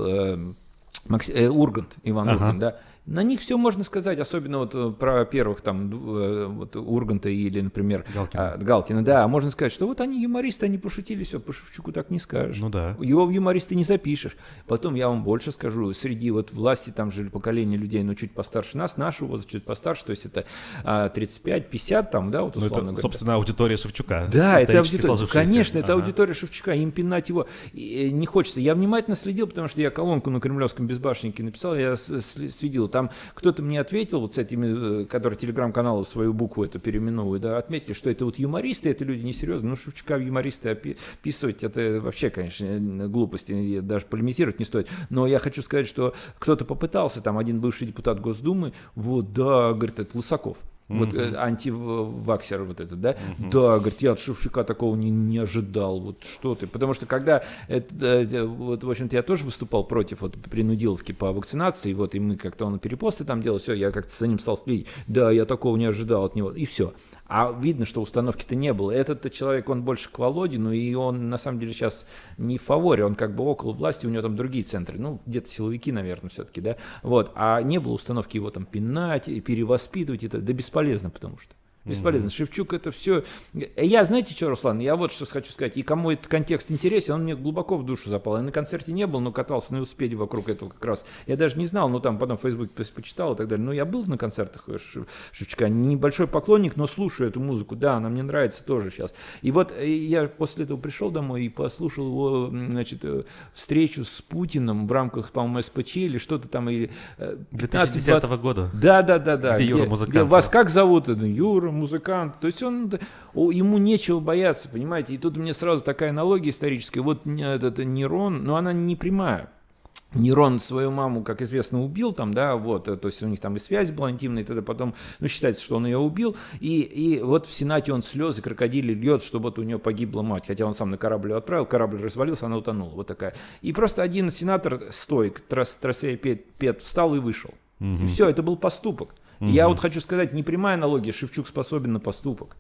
Ургант, Иван Ургант, да, На них все можно сказать, особенно вот про первых там вот Урганта или, например, Галкина. Да, можно сказать, что вот они юмористы, они пошутили, все, по Шевчуку так не скажешь. Ну да. Его в юмористы не запишешь. Потом я вам больше скажу, среди вот власти там же поколения людей, ну чуть постарше нас, нашего возраста чуть постарше, то есть это 35-50 там, да, вот условно говоря. Собственно, аудитория Шевчука. Да, это аудитория, конечно, это Ага. аудитория Шевчука, им пинать его не хочется. Я внимательно следил, потому что я колонку на Кремлевском безбашеннике написал, я следил. Там кто-то мне ответил, вот с этими, которые телеграм-каналы свою букву эту переименовывают, да, отметили, что это вот юмористы, это люди несерьезные. Ну, Шевчука в юмористы описывать, это вообще, конечно, глупости, даже полемизировать не стоит. Но я хочу сказать, что кто-то попытался, там один бывший депутат Госдумы, вот, да, говорит, это Лысаков. Вот антиваксер вот этот, да? Да, говорит, я от Шевчука такого не ожидал, вот что ты. Потому что когда, вот, в общем-то, я тоже выступал против вот, принудиловки по вакцинации, вот, и мы как-то, он перепосты там делал, все, я как-то за ним стал следить, да, я такого не ожидал от него, и все. А видно, что установки-то не было. Этот человек, он больше к Володину, и он, на самом деле, сейчас не в фаворе, он как бы около власти, у него там другие центры, ну, где-то силовики, наверное, все-таки, да, вот. А не было установки его там пинать, и перевоспитывать, это, да бесполезно, потому что. Бесполезно. Шевчук это все... Я, знаете что, Руслан, я вот что хочу сказать. И кому этот контекст интересен, он мне глубоко в душу запал. Я на концерте не был, но катался на велосипеде вокруг этого как раз. Я даже не знал, но там потом в Фейсбуке почитал и так далее. Но я был на концертах Шевчука. Небольшой поклонник, но слушаю эту музыку. Да, она мне нравится тоже сейчас. И вот я после этого пришел домой и послушал его, значит, встречу с Путиным в рамках, по-моему, СПЧ или что-то там. 2010 года. Да. Где Юра музыкант. Где вас как зовут? Юра музыкант, то есть ему нечего бояться, понимаете, и тут мне сразу такая аналогия историческая, вот этот Нерон, но она не прямая. Нерон свою маму, как известно, убил там, да, вот, то есть у них там и связь была интимная, и тогда потом, ну, считается, что он ее убил, и вот в Сенате он слезы крокодили льет, что вот у него погибла мать, хотя он сам на корабль ее отправил, корабль развалился, она утонула, вот такая. И просто один сенатор стоик, Тросея Пет, встал и вышел. И все, это был поступок. Я вот хочу сказать, не прямая аналогия, Шевчук способен на поступок.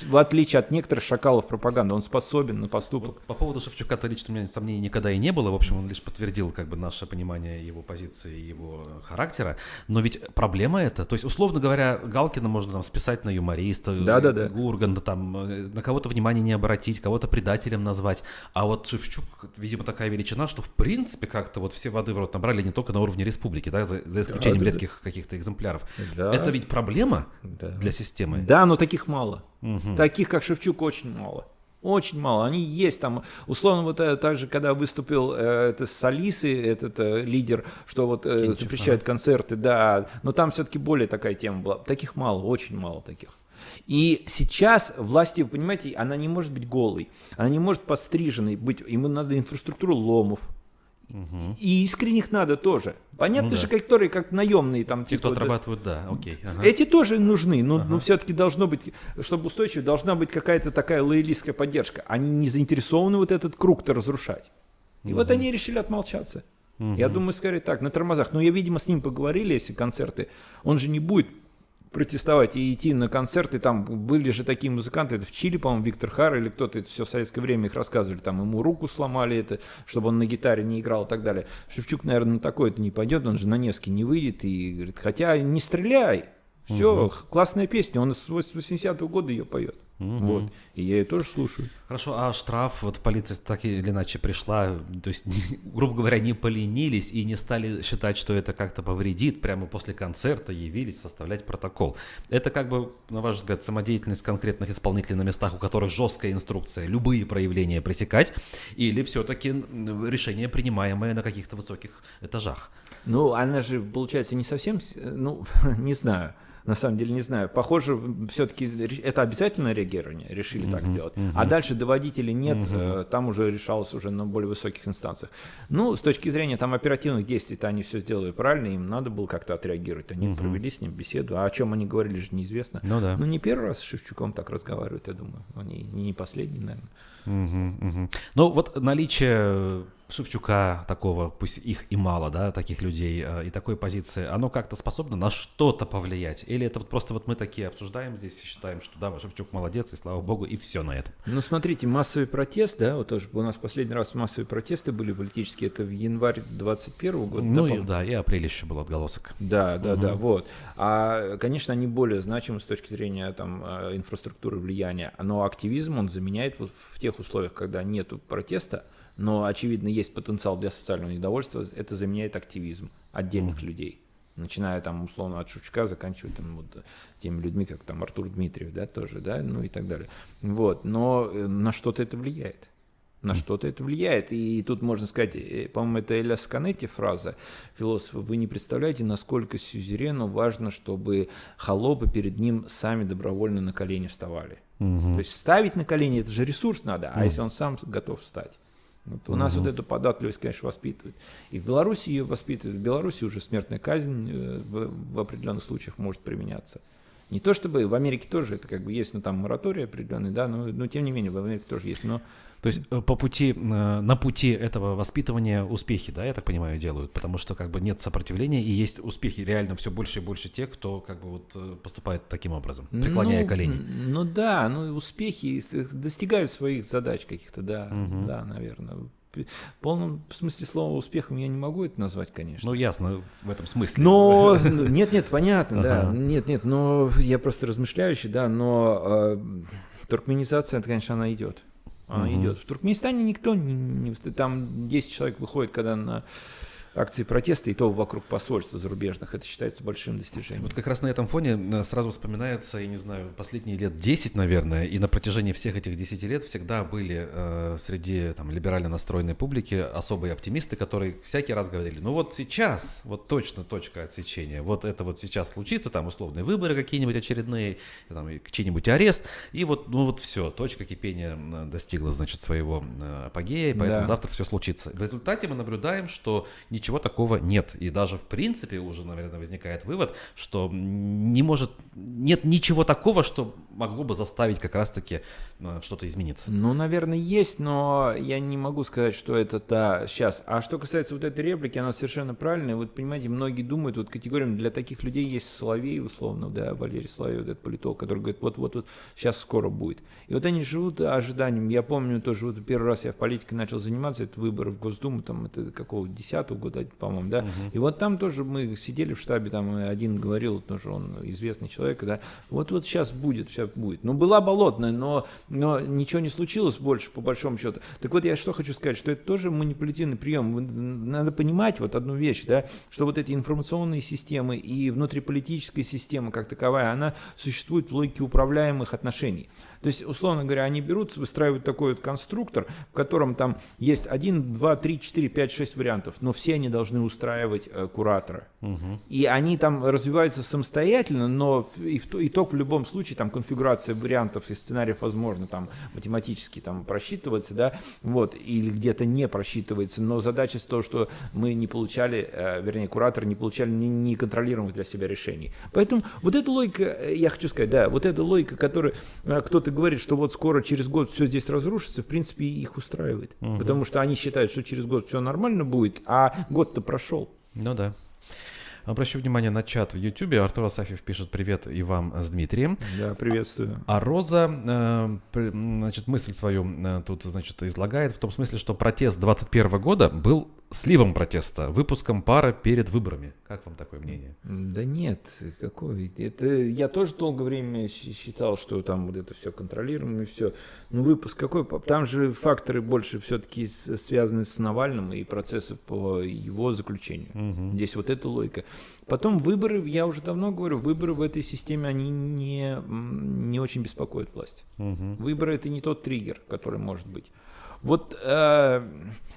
В отличие от некоторых шакалов пропаганды, он способен на поступок. По поводу Шевчука-то лично у меня сомнений никогда и не было. В общем, он лишь подтвердил как бы наше понимание его позиции, его характера. Но ведь проблема это, то есть, условно говоря, Галкина можно там списать на юмориста, Урганта там, на кого-то внимание не обратить, кого-то предателем назвать. А вот Шевчук, видимо, такая величина, что в принципе как-то вот все воды в рот набрали не только на уровне республики, да, за исключением редких каких-то экземпляров. Да. Это ведь проблема для системы. Да, но таких мало. Таких, как Шевчук, очень мало. Очень мало. Они есть там. Условно, вот так же, когда выступил это с Алисой, этот лидер, что вот запрещают концерты, да. Но там все-таки более такая тема была. Таких мало, очень мало таких. И сейчас власти, вы понимаете, она не может быть голой. Она не может подстриженной быть. Ему надо инфраструктуру ломов. И искренних надо тоже. Понятно же, которые как наемные там. Те, кто отрабатывают, да, окей. Эти тоже нужны, но все-таки должно быть, чтобы устойчиво, должна быть какая-то такая лоялистская поддержка. Они не заинтересованы вот этот круг-то разрушать. И вот они решили отмолчаться. Я думаю, скорее так, на тормозах. Но я, видимо, с ним поговорили, если концерты. Он же не будет протестовать и идти на концерты, там были же такие музыканты, это в Чили, по-моему, Виктор Хар или кто-то, это все в советское время их рассказывали, там ему руку сломали, это, чтобы он на гитаре не играл и так далее. Шевчук, наверное, на такое-то не пойдет, он же на Невский не выйдет и говорит, хотя не стреляй, все, классная песня, он с 80-го года ее поет. Вот. И я ее тоже слушаю. Хорошо, а штраф, вот полиция так или иначе пришла, то есть, грубо говоря, не поленились и не стали считать, что это как-то повредит, прямо после концерта явились составлять протокол. Это как бы, на ваш взгляд, самодеятельность конкретных исполнителей на местах, у которых жесткая инструкция, любые проявления пресекать, или все-таки решение, принимаемое на каких-то высоких этажах? Ну, она же, получается, не совсем, ну, не знаю. На самом деле не знаю. Похоже, все-таки это обязательное реагирование, решили так сделать. А дальше доводить или нет, там уже решалось уже на более высоких инстанциях. Ну, с точки зрения там оперативных действий-то они все сделали правильно, им надо было как-то отреагировать. Они провели с ним беседу. А о чем они говорили, же неизвестно. Ну, да. Ну, не первый раз с Шевчуком так разговаривают, я думаю. Они не последний, наверное. Ну, вот наличие Шевчука такого, пусть их и мало, да, таких людей, и такой позиции, оно как-то способно на что-то повлиять? Или это вот просто вот мы такие обсуждаем здесь и считаем, что да, Шевчук молодец, и слава богу, и все на этом? Ну, смотрите, массовый протест, да, вот тоже у нас последний раз массовые протесты были политические, это в январе 21 года. Ну да, и да, и апрель еще был отголосок. да, вот. А, конечно, они более значимы с точки зрения там инфраструктуры влияния, но активизм он заменяет вот в тех условиях, когда нету протеста, но, очевидно, есть потенциал для социального недовольства, это заменяет активизм отдельных людей. Начиная там условно от Шевчука, заканчивая там вот теми людьми, как там Артур Дмитриев, да, тоже, да, ну и так далее. Вот, но на что-то это влияет. На что-то это влияет. И тут можно сказать, по-моему, это Элиас Канетти фраза философа: вы не представляете, насколько сюзерену важно, чтобы холопы перед ним сами добровольно на колени вставали. То есть ставить на колени, это же ресурс надо, а если он сам готов встать? Вот у нас вот эту податливость, конечно, воспитывают. И в Беларуси ее воспитывают. В Беларуси уже смертная казнь в определенных случаях может применяться. Не то чтобы в Америке тоже это как бы есть, но там мораторий определенный, да, но тем не менее в Америке тоже есть. Но То есть по пути, на пути этого воспитывания успехи, да, я так понимаю, делают, потому что как бы нет сопротивления и есть успехи, реально все больше и больше тех, кто как бы вот поступает таким образом, преклоняя колени. Ну да, ну успехи достигают своих задач каких-то, да, да, наверное. В полном смысле слова успехом я не могу это назвать, конечно. Ну ясно, в этом смысле. Но, нет, понятно, да, нет, но я просто размышляющий, да, но туркменизация, конечно, она идет. Она идет. В Туркменистане никто не... Там 10 человек выходит, когда на акции протеста, и то вокруг посольств зарубежных. Это считается большим достижением. Вот как раз на этом фоне сразу вспоминается, я не знаю, последние лет 10, наверное, и на протяжении всех этих 10 лет всегда были среди там, либерально настроенной публики особые оптимисты, которые всякий раз говорили: ну вот сейчас, вот точно точка отсечения, вот это вот сейчас случится, там условные выборы какие-нибудь очередные, там, чей-нибудь арест, и вот, ну вот все, точка кипения достигла, значит, своего апогея, и поэтому завтра все случится. В результате мы наблюдаем, что ничего такого нет. И даже в принципе уже, наверное, возникает вывод, что нет ничего такого, что могло бы заставить как раз-таки что-то измениться. Ну, наверное, есть, но я не могу сказать, что это да, сейчас. А что касается вот этой реплики, она совершенно правильная. Вот, понимаете, многие думают, вот категориями для таких людей есть Соловей, условно, да, Валерий Соловей, вот этот политолог, который говорит, вот, сейчас скоро будет. И вот они живут ожиданием. Я помню тоже, вот первый раз я в политике начал заниматься, это выборы в Госдуму, там, это какого 10-го года, по-моему, да. И вот там тоже мы сидели в штабе, там один говорил, тоже он известный человек, да, вот сейчас будет, все будет. Ну, была болотная, но ничего не случилось больше, по большому счету. Так вот, я что хочу сказать, что это тоже манипулятивный прием. Надо понимать вот одну вещь, да, что вот эти информационные системы и внутриполитическая система как таковая, она существует в логике управляемых отношений. То есть, условно говоря, они берут, выстраивают такой вот конструктор, в котором там есть 1, 2, 3, 4, 5, 6 вариантов, но все они должны устраивать куратора. И они там развиваются самостоятельно, но итог в любом случае, там конфигурация вариантов и сценариев, возможно, там математически там просчитывается, да, вот, или где-то не просчитывается, но задача с того, что мы не получали, вернее, кураторы не получали неконтролируемых для себя решений. Поэтому вот эта логика, я хочу сказать, да, вот эта логика, которую кто-то говорит, что вот скоро через год все здесь разрушится, в принципе, их устраивает. Потому что они считают, что через год все нормально будет, а год-то прошел. Ну да. Обращу внимание на чат в Ютубе. Артур Асафьев пишет: привет и вам с Дмитрием. Да, приветствую. А Роза, значит, мысль свою тут, значит, излагает в том смысле, что протест 21 года был сливом протеста, выпуском пара перед выборами. Как вам такое мнение? Да нет, какой? Это я тоже долгое время считал, что там вот это все контролируемо и все. Ну выпуск какой? Там же факторы больше все-таки связаны с Навальным и процессы по его заключению. Здесь вот эта логика. Потом выборы, я уже давно говорю, выборы в этой системе, они не очень беспокоят власть. Выборы — это не тот триггер, который может быть. Вот,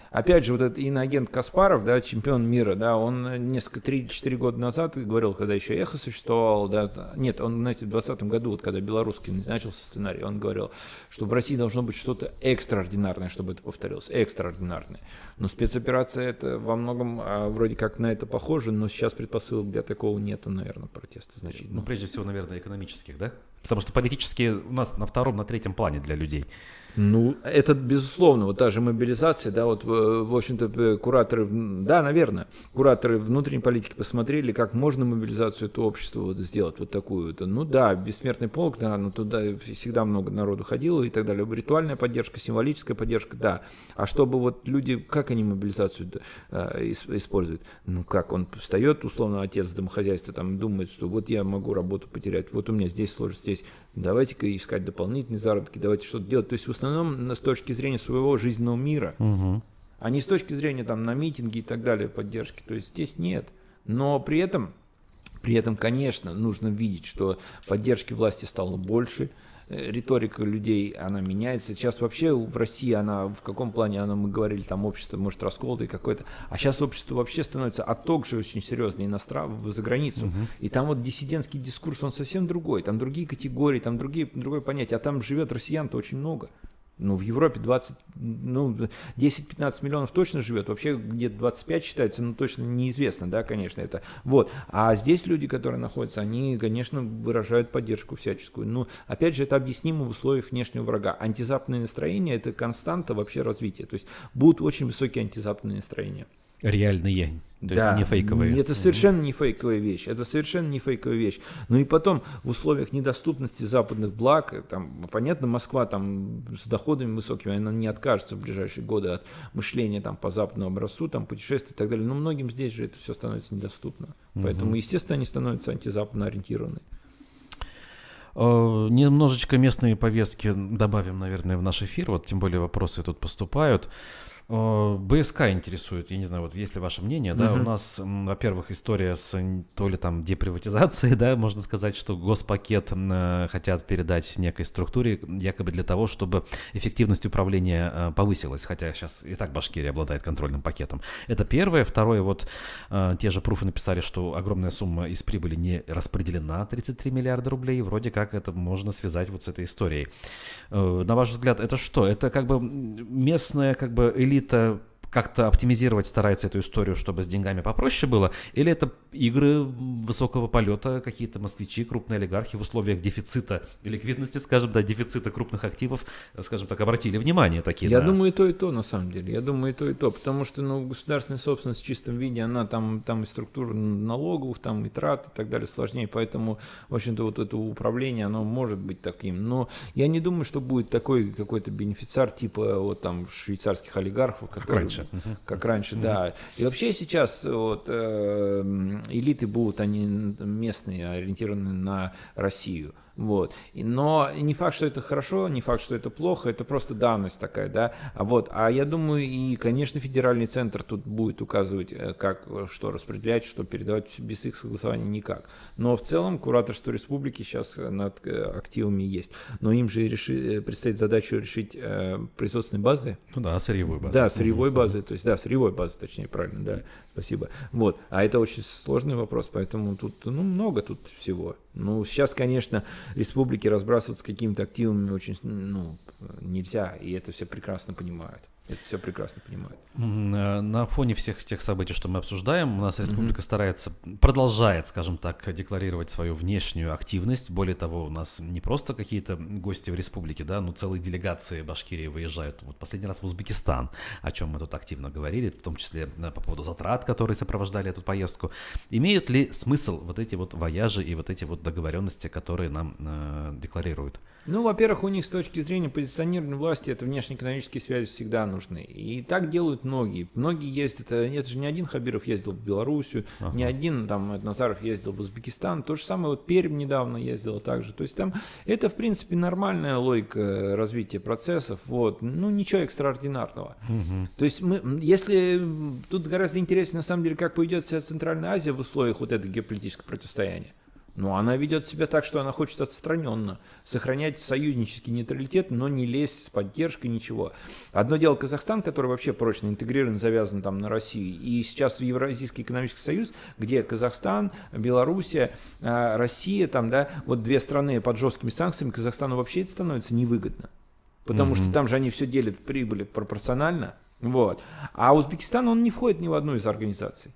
опять же, вот этот иноагент Каспаров, да, чемпион мира, да, он 3-4 года назад говорил, когда еще «Эхо» существовало, да, нет, он, знаете, в 2020 году, вот когда белорусский начался сценарий, он говорил, что в России должно быть что-то экстраординарное, чтобы это повторилось, экстраординарное. Но спецоперация это во многом вроде как на это похоже, но сейчас предпосылок для такого нету, наверное, протеста значительно. Ну, прежде всего, наверное, экономических, да? Потому что политические у нас на втором, на третьем плане для людей. Ну, это безусловно, вот та же мобилизация, да, вот, в общем-то, кураторы, да, наверное, кураторы внутренней политики посмотрели, как можно мобилизацию этого общества вот сделать, вот такую вот. Ну да, бессмертный полк, да, но туда всегда много народу ходило и так далее. Ритуальная поддержка, символическая поддержка, да. А чтобы вот люди, как они мобилизацию используют? Ну как, он встает, условно, отец домохозяйства, там, думает, что вот я могу работу потерять, вот у меня здесь сложится, здесь, давайте-ка искать дополнительные заработки, давайте что-то делать. То есть в основном с точки зрения своего жизненного мира, а не с точки зрения там на митинги и так далее поддержки. То есть здесь нет. Но при этом, конечно, нужно видеть, что поддержки власти стало больше, риторика людей, она меняется. Сейчас вообще в России она, в каком плане она, мы говорили, там общество может расколотое какое-то, а сейчас общество вообще становится отток же очень серьезный за границу. И там вот диссидентский дискурс, он совсем другой, там другие категории, там другое понятие, а там живет россиян-то очень много. Ну, в Европе 10-15 миллионов точно живет, вообще где-то 25 считается, но точно неизвестно, да, конечно, это. Вот. А здесь люди, которые находятся, они, конечно, выражают поддержку всяческую. Но, опять же, это объяснимо в условиях внешнего врага. Антизападные настроения – это константа вообще развития, то есть будут очень высокие антизападные настроения. Реальные, то да, есть не фейковые. Это совершенно не фейковая вещь. Это совершенно не фейковая вещь. Ну и потом в условиях недоступности западных благ, там, понятно, Москва там с доходами высокими, она не откажется в ближайшие годы от мышления там по западному образцу, там путешествий и так далее. Но многим здесь же это все становится недоступно. Поэтому, естественно, они становятся антизападно ориентированы. Немножечко местные повестки добавим, наверное, в наш эфир. Вот тем более вопросы тут поступают. БСК интересует, я не знаю, вот есть ли ваше мнение, да, у нас, во-первых, история с то ли там деприватизацией, да, можно сказать, что госпакет хотят передать некой структуре, якобы для того, чтобы эффективность управления повысилась, хотя сейчас и так Башкирия обладает контрольным пакетом. Это первое. Второе, вот те же пруфы написали, что огромная сумма из прибыли не распределена, 33 миллиарда рублей, вроде как это можно связать вот с этой историей. На ваш взгляд, это что? Это как бы местная как бы элита как-то оптимизировать старается эту историю, чтобы с деньгами попроще было? Или это игры высокого полета, какие-то москвичи, крупные олигархи в условиях дефицита ликвидности, скажем, да, дефицита крупных активов, скажем так, обратили внимание такие? Я думаю, и то, на самом деле. Я думаю, и то, потому что, ну, государственная собственность в чистом виде, она там и структура налогов, там и трат и так далее сложнее, поэтому, в общем-то, вот это управление, оно может быть таким. Но я не думаю, что будет такой какой-то бенефициар типа вот там швейцарских олигархов, как раньше. Как раньше, да. И вообще сейчас вот элиты будут, они местные, ориентированы на Россию. Вот. Но не факт, что это хорошо, не факт, что это плохо, это просто данность такая, да. А я думаю, и, конечно, федеральный центр тут будет указывать, как, что распределять, что передавать, без их согласования никак. Но в целом кураторство республики сейчас над активами есть. Но им же предстоит задачу решить производственной базы. Ну да, сырьевой базы. Да, сырьевой базы, то есть, да, сырьевой базы, точнее, правильно, да, спасибо. Вот, а это очень сложный вопрос, поэтому тут, ну, много тут всего. Ну, сейчас, конечно, республики разбрасываться какими-то активами очень, ну, нельзя, и это все прекрасно понимают. Это все прекрасно понимают. На фоне всех тех событий, что мы обсуждаем, у нас республика продолжает, скажем так, декларировать свою внешнюю активность. Более того, у нас не просто какие-то гости в республике, да, но целые делегации Башкирии выезжают. Вот последний раз в Узбекистан, о чем мы тут активно говорили, в том числе по поводу затрат, которые сопровождали эту поездку. Имеют ли смысл вот эти вот вояжи и вот эти вот договоренности, которые нам декларируют? Ну, во-первых, у них с точки зрения позиционирования власти это внешнеэкономические связи всегда нужны. И так делают многие. Многие ездят, это же не один Хабиров ездил в Белоруссию, не один там Назаров ездил в Узбекистан. То же самое вот Пермь недавно ездила также. То есть там это, в принципе, нормальная логика развития процессов. Вот. Ну, ничего экстраординарного. То есть если тут гораздо интереснее, на самом деле, как поведет себя Центральная Азия в условиях вот этого геополитического противостояния. Но она ведет себя так, что она хочет отстраненно сохранять союзнический нейтралитет, но не лезть с поддержкой, ничего. Одно дело Казахстан, который вообще прочно интегрирован, завязан там на Россию, и сейчас в Евразийский экономический союз, где Казахстан, Белоруссия, Россия, там, да, вот две страны под жесткими санкциями, Казахстану вообще это становится невыгодно, потому что там же они все делят прибыли пропорционально, вот. А Узбекистан, он не входит ни в одну из организаций.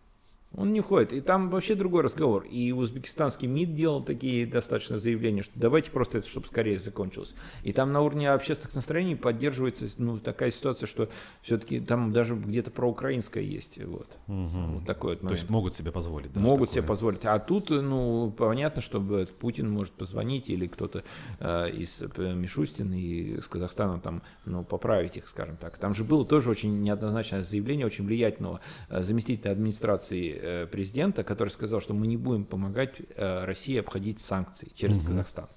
Он не входит. И там вообще другой разговор. И узбекистанский МИД делал такие достаточно заявления, что давайте просто это, чтобы скорее закончилось. И там на уровне общественных настроений поддерживается такая ситуация, что все-таки там даже где-то проукраинское есть. Вот, вот такой вот момент. То есть могут себе позволить. Да, могут такое. себе позволить. А тут, понятно, что Путин может позвонить или кто-то из Мишустин и из Казахстана там, поправить их, скажем так. Там же было тоже очень неоднозначное заявление, очень влиятельного заместителя администрации президента, который сказал, что мы не будем помогать России обходить санкции через Казахстан.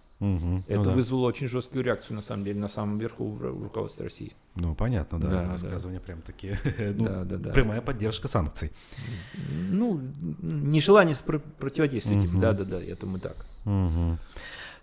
Это вызвало очень жесткую реакцию, на самом деле, на самом верху в руководстве России. Ну, понятно, да, это высказывание прям такие, прямая поддержка санкций. Нежелание противодействовать им, да, я думаю, так.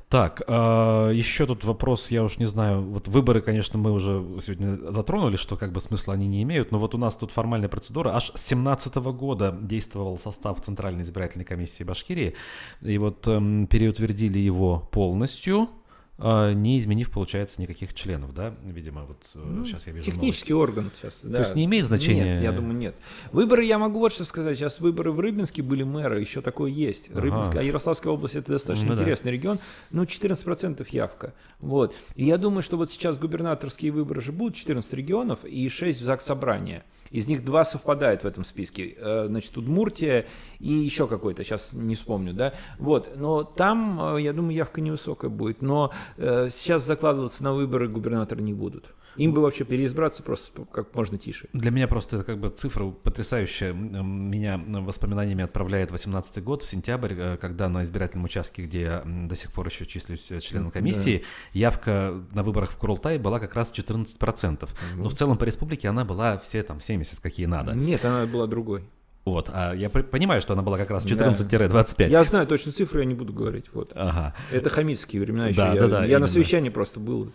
Так, еще тут вопрос, я уж не знаю, вот выборы, конечно, мы уже сегодня затронули, что как бы смысла они не имеют, но вот у нас тут формальная процедура, аж с 2017 года действовал состав Центральной избирательной комиссии Башкирии, и вот переутвердили его полностью, не изменив, получается, никаких членов, да, видимо, вот сейчас я вижу технический орган сейчас, да. То есть не имеет значения? Нет, я думаю, нет. Выборы, я могу вот что сказать, сейчас выборы в Рыбинске были мэры, еще такое есть. Рыбинская, Ярославская область, это достаточно интересный регион, 14% явка, вот. И я думаю, что вот сейчас губернаторские выборы же будут, 14 регионов и 6 в Заксобрание. Из них 2 совпадают в этом списке, значит, Удмуртия и еще какой-то, сейчас не вспомню, да, вот. Но там, я думаю, явка невысокая будет, но сейчас закладываться на выборы губернаторы не будут. Им бы вообще переизбраться просто как можно тише. Для меня просто это как бы цифра потрясающая. Меня воспоминаниями отправляет 18-й год, в сентябрь, когда на избирательном участке, где я до сих пор еще числюсь членом комиссии, явка на выборах в Курултай была как раз 14%. Но в целом по республике она была все там 70, какие надо. Нет, она была другой. Вот, а я понимаю, что она была как раз 14-25. Я знаю точно цифру, я не буду говорить. Вот. Ага. Это хамитские времена еще. Я на совещании просто был.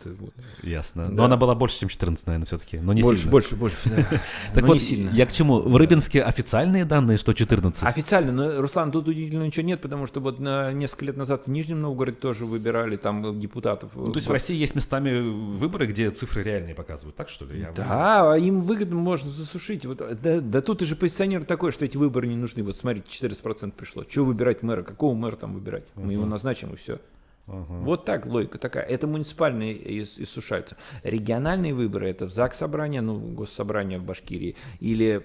Ясно. Но она была больше, чем 14, наверное, все-таки. Но не сильно. Больше. Так вот, я к чему? В Рыбинске официальные данные, что 14? Официально, но, Руслан, тут удивительно ничего нет, потому что вот несколько лет назад в Нижнем Новгороде тоже выбирали там депутатов. То есть в России есть местами выборы, где цифры реальные показывают, так что ли? Да, им выгодно можно засушить. Да тут же позиционер такой, что эти выборы не нужны. Вот смотрите, 14% пришло. Чего выбирать мэра? Какого мэра там выбирать? Мы его назначим и все. Вот так логика такая. Это муниципальные иссушаются. Региональные выборы, это в Заксобрание, госсобрание в Башкирии, или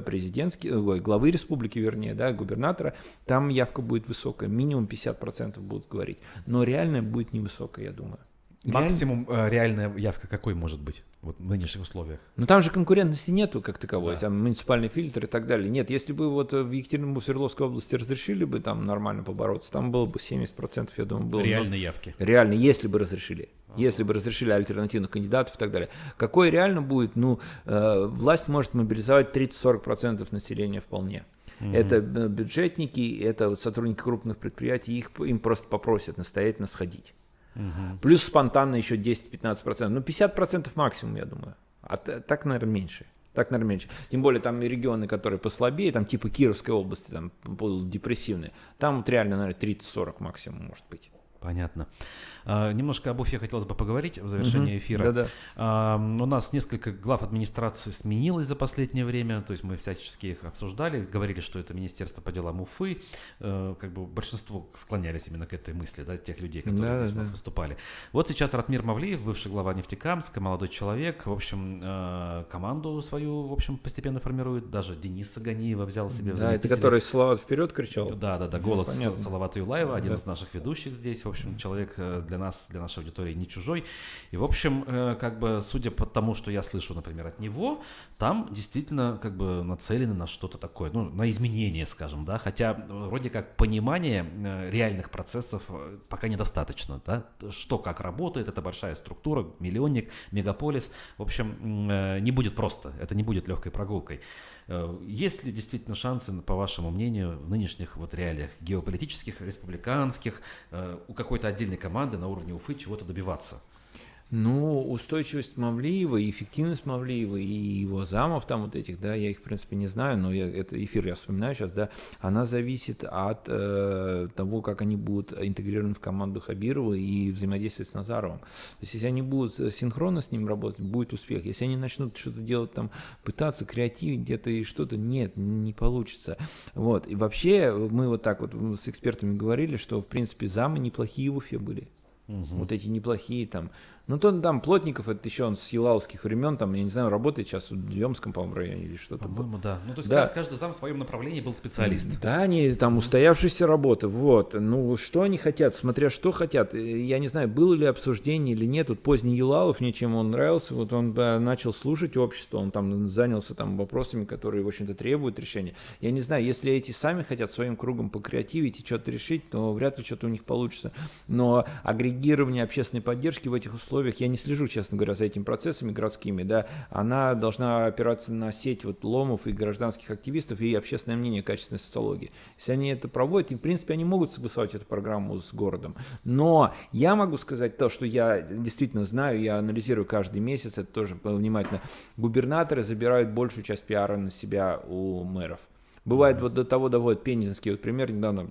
президентские, главы республики, вернее, да, губернатора, там явка будет высокая, минимум 50% будут говорить. Но реальная будет невысокая, я думаю. Максимум реальная явка какой может быть вот в нынешних условиях? Ну там же конкурентности нету как таковой, там муниципальный фильтр и так далее. Нет, если бы вот в Екатеринбурге, Свердловской области разрешили бы там нормально побороться, там было бы 70%, я думаю, было. Реальной явки. Реально, если бы разрешили. Если бы разрешили альтернативных кандидатов и так далее. Какой реально будет? Власть может мобилизовать 30-40% населения вполне. Это бюджетники, это вот сотрудники крупных предприятий, им просто попросят настоятельно сходить. Плюс спонтанно еще 10-15%. 50% максимум, я думаю. А так, наверное, меньше. Тем более там и регионы, которые послабее, там типа Кировской области, там депрессивные. Там вот реально, наверное, 30-40 максимум может быть. Понятно. Немножко об Уфе хотелось бы поговорить в завершении эфира. Да-да. У нас несколько глав администрации сменилось за последнее время, то есть мы всячески их обсуждали, говорили, что это Министерство по делам Уфы, как бы большинство склонялись именно к этой мысли, да, тех людей, которые здесь у нас выступали. Вот сейчас Ратмир Мавлиев, бывший глава Нефтекамска, молодой человек, в общем, команду свою, в общем, постепенно формирует, даже Дениса Ганиева взял себе в заместителя. Это который Салават вперед кричал? Да, голос Салавата Юлаева, один из наших ведущих здесь, в общем, человек для нас, для нашей аудитории не чужой. И, в общем, как бы, судя по тому, что я слышу, например, от него, там действительно как бы нацелены на что-то такое, на изменение, скажем, да, хотя вроде как понимания реальных процессов пока недостаточно, да, что как работает, это большая структура, миллионник, мегаполис, в общем, не будет просто, это не будет легкой прогулкой. Есть ли действительно шансы, по вашему мнению, в нынешних вот реалиях геополитических, республиканских, у какой-то отдельной команды на уровне Уфы чего-то добиваться? Ну, устойчивость Мавлиева и эффективность Мавлиева и его замов там вот этих, да, я их, в принципе, не знаю, но это эфир я вспоминаю сейчас, да, она зависит от того, как они будут интегрированы в команду Хабирова и взаимодействовать с Назаровым. То есть, если они будут синхронно с ним работать, будет успех. Если они начнут что-то делать там, пытаться креативить где-то и что-то, нет, не получится. Вот, и вообще мы вот так вот с экспертами говорили, что, в принципе, замы неплохие в Уфе были. Вот эти неплохие там. Ну, то там Плотников, это еще он с елауских времен, там, я не знаю, работает сейчас в Емском, по-моему, районе или что-то. По-моему, да. Ну, то есть Да. каждый зам в своем направлении был специалист. Да, они там устоявшиеся работы, вот. Ну, что они хотят, смотря что хотят. Я не знаю, было ли обсуждение или нет. Вот поздний Елалов, мне чем он нравился, вот он начал слушать общество, он там занялся там вопросами, которые, в общем-то, требуют решения. Я не знаю, если эти сами хотят своим кругом покреативить и что-то решить, то вряд ли что-то у них получится. Но агрегирование общественной поддержки в этих условиях, я не слежу, честно говоря, за этими процессами городскими, да, она должна опираться на сеть вот ломов и гражданских активистов и общественное мнение качественной социологии. Если они это проводят, и, в принципе, они могут согласовать эту программу с городом. Но я могу сказать то, что я действительно знаю, я анализирую каждый месяц, это тоже внимательно. Губернаторы забирают большую часть пиара на себя у мэров. Бывает, вот до того доводит пензенский вот пример, недавно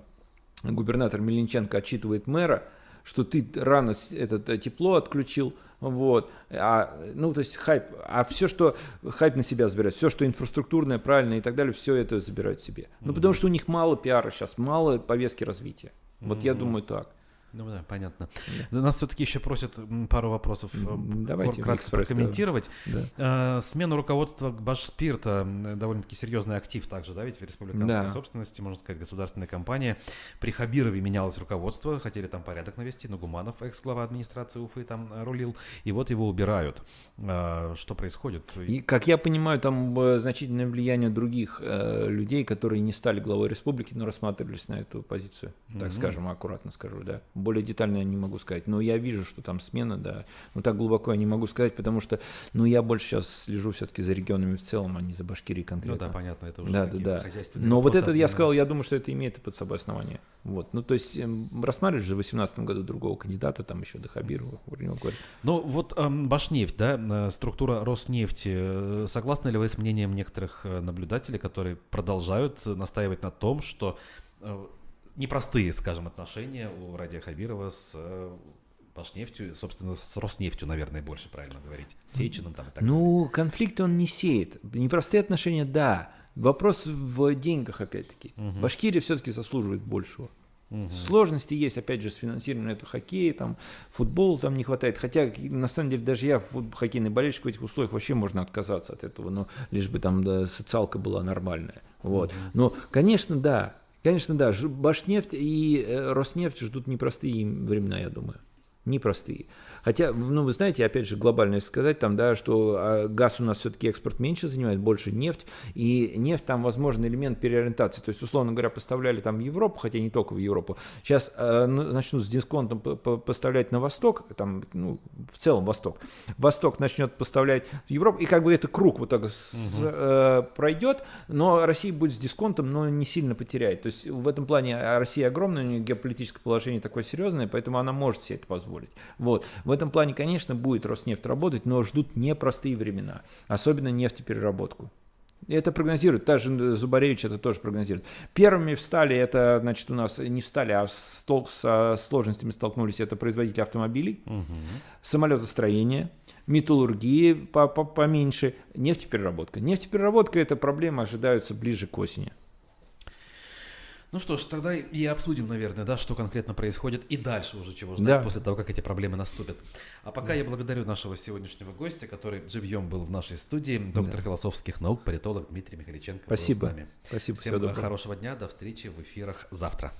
губернатор Мельниченко отчитывает мэра, что ты рано это тепло отключил, вот, ну, то есть хайп, все, что хайп на себя забирает, все, что инфраструктурное, правильное и так далее, все это забирают себе. Ну, потому что у них мало пиара сейчас, мало повестки развития. Вот я думаю так. Ну да, понятно. Нас все-таки еще просят пару вопросов Давайте кратко прокомментировать. Да. Смена руководства Башспирта довольно-таки серьезный актив также, да, ведь в республиканской Да. собственности, можно сказать, государственная компания. При Хабирове менялось руководство, хотели там порядок навести, но Гуманов, экс-глава администрации Уфы, там рулил, и вот его убирают. Что происходит? И, как я понимаю, там значительное влияние других людей, которые не стали главой республики, но рассматривались на эту позицию, так скажем, аккуратно скажу, да. Более детально я не могу сказать, но я вижу, что там смена, да. Но так глубоко я не могу сказать, потому что, ну, я больше сейчас слежу все-таки за регионами в целом, а не за Башкирией конкретно. Ну да, понятно, это уже да, такие да, да. хозяйственные Но вот вопросы, это, я сказал, я думаю, что это имеет под собой основание. Вот. Ну, то есть, рассматривали же в 2018 году другого кандидата, там еще до Хабирова. Ну, вот Башнефть, да, структура Роснефти. Согласны ли вы с мнением некоторых наблюдателей, которые продолжают настаивать на том, что непростые, скажем, отношения у Радия Хабирова с Башнефтью, собственно, с Роснефтью, наверное, больше правильно говорить, Сечиным там и так далее. Ну, конфликт он не сеет. Непростые отношения, да. Вопрос в деньгах, опять-таки. Башкирия все-таки заслуживает большего. Сложности есть, опять же, с финансированием этого хоккея, там, футбола там не хватает. Хотя, на самом деле, даже я, хоккейный болельщик, в этих условиях вообще можно отказаться от этого, но лишь бы там социалка была нормальная. Вот. Но, конечно, да. Конечно, да, Башнефть и Роснефть ждут непростые времена, я думаю. Непростые. Хотя, ну, вы знаете, опять же, глобально если сказать, там, да, что газ у нас все-таки экспорт меньше занимает, больше нефть, и нефть там возможен элемент переориентации. То есть, условно говоря, поставляли там в Европу, хотя не только в Европу. Сейчас начнут с дисконтом поставлять на Восток, там, ну, в целом Восток. Восток начнет поставлять в Европу, и как бы это круг вот так пройдет, но Россия будет с дисконтом, но не сильно потеряет. То есть, в этом плане Россия огромная, у нее геополитическое положение такое серьезное, поэтому она может себе это позволить. Вот. В этом плане, конечно, будет Роснефть работать, но ждут непростые времена, особенно нефтепереработку. Это прогнозирует, даже Зубаревич это тоже прогнозирует. Первыми встали, это, значит, у нас не встали, а со сложностями столкнулись, это производители автомобилей, самолетостроение, металлургия поменьше, нефтепереработка. Нефтепереработка – это проблема, ожидаются ближе к осени. Ну что ж, тогда и обсудим, наверное, да, что конкретно происходит и дальше уже чего ждать после того, как эти проблемы наступят. А пока я благодарю нашего сегодняшнего гостя, который живьем был в нашей студии, доктор философских наук, политолог Дмитрий Михаличенко. Спасибо. Был с нами. Спасибо. Всем хорошего дня, до встречи в эфирах завтра.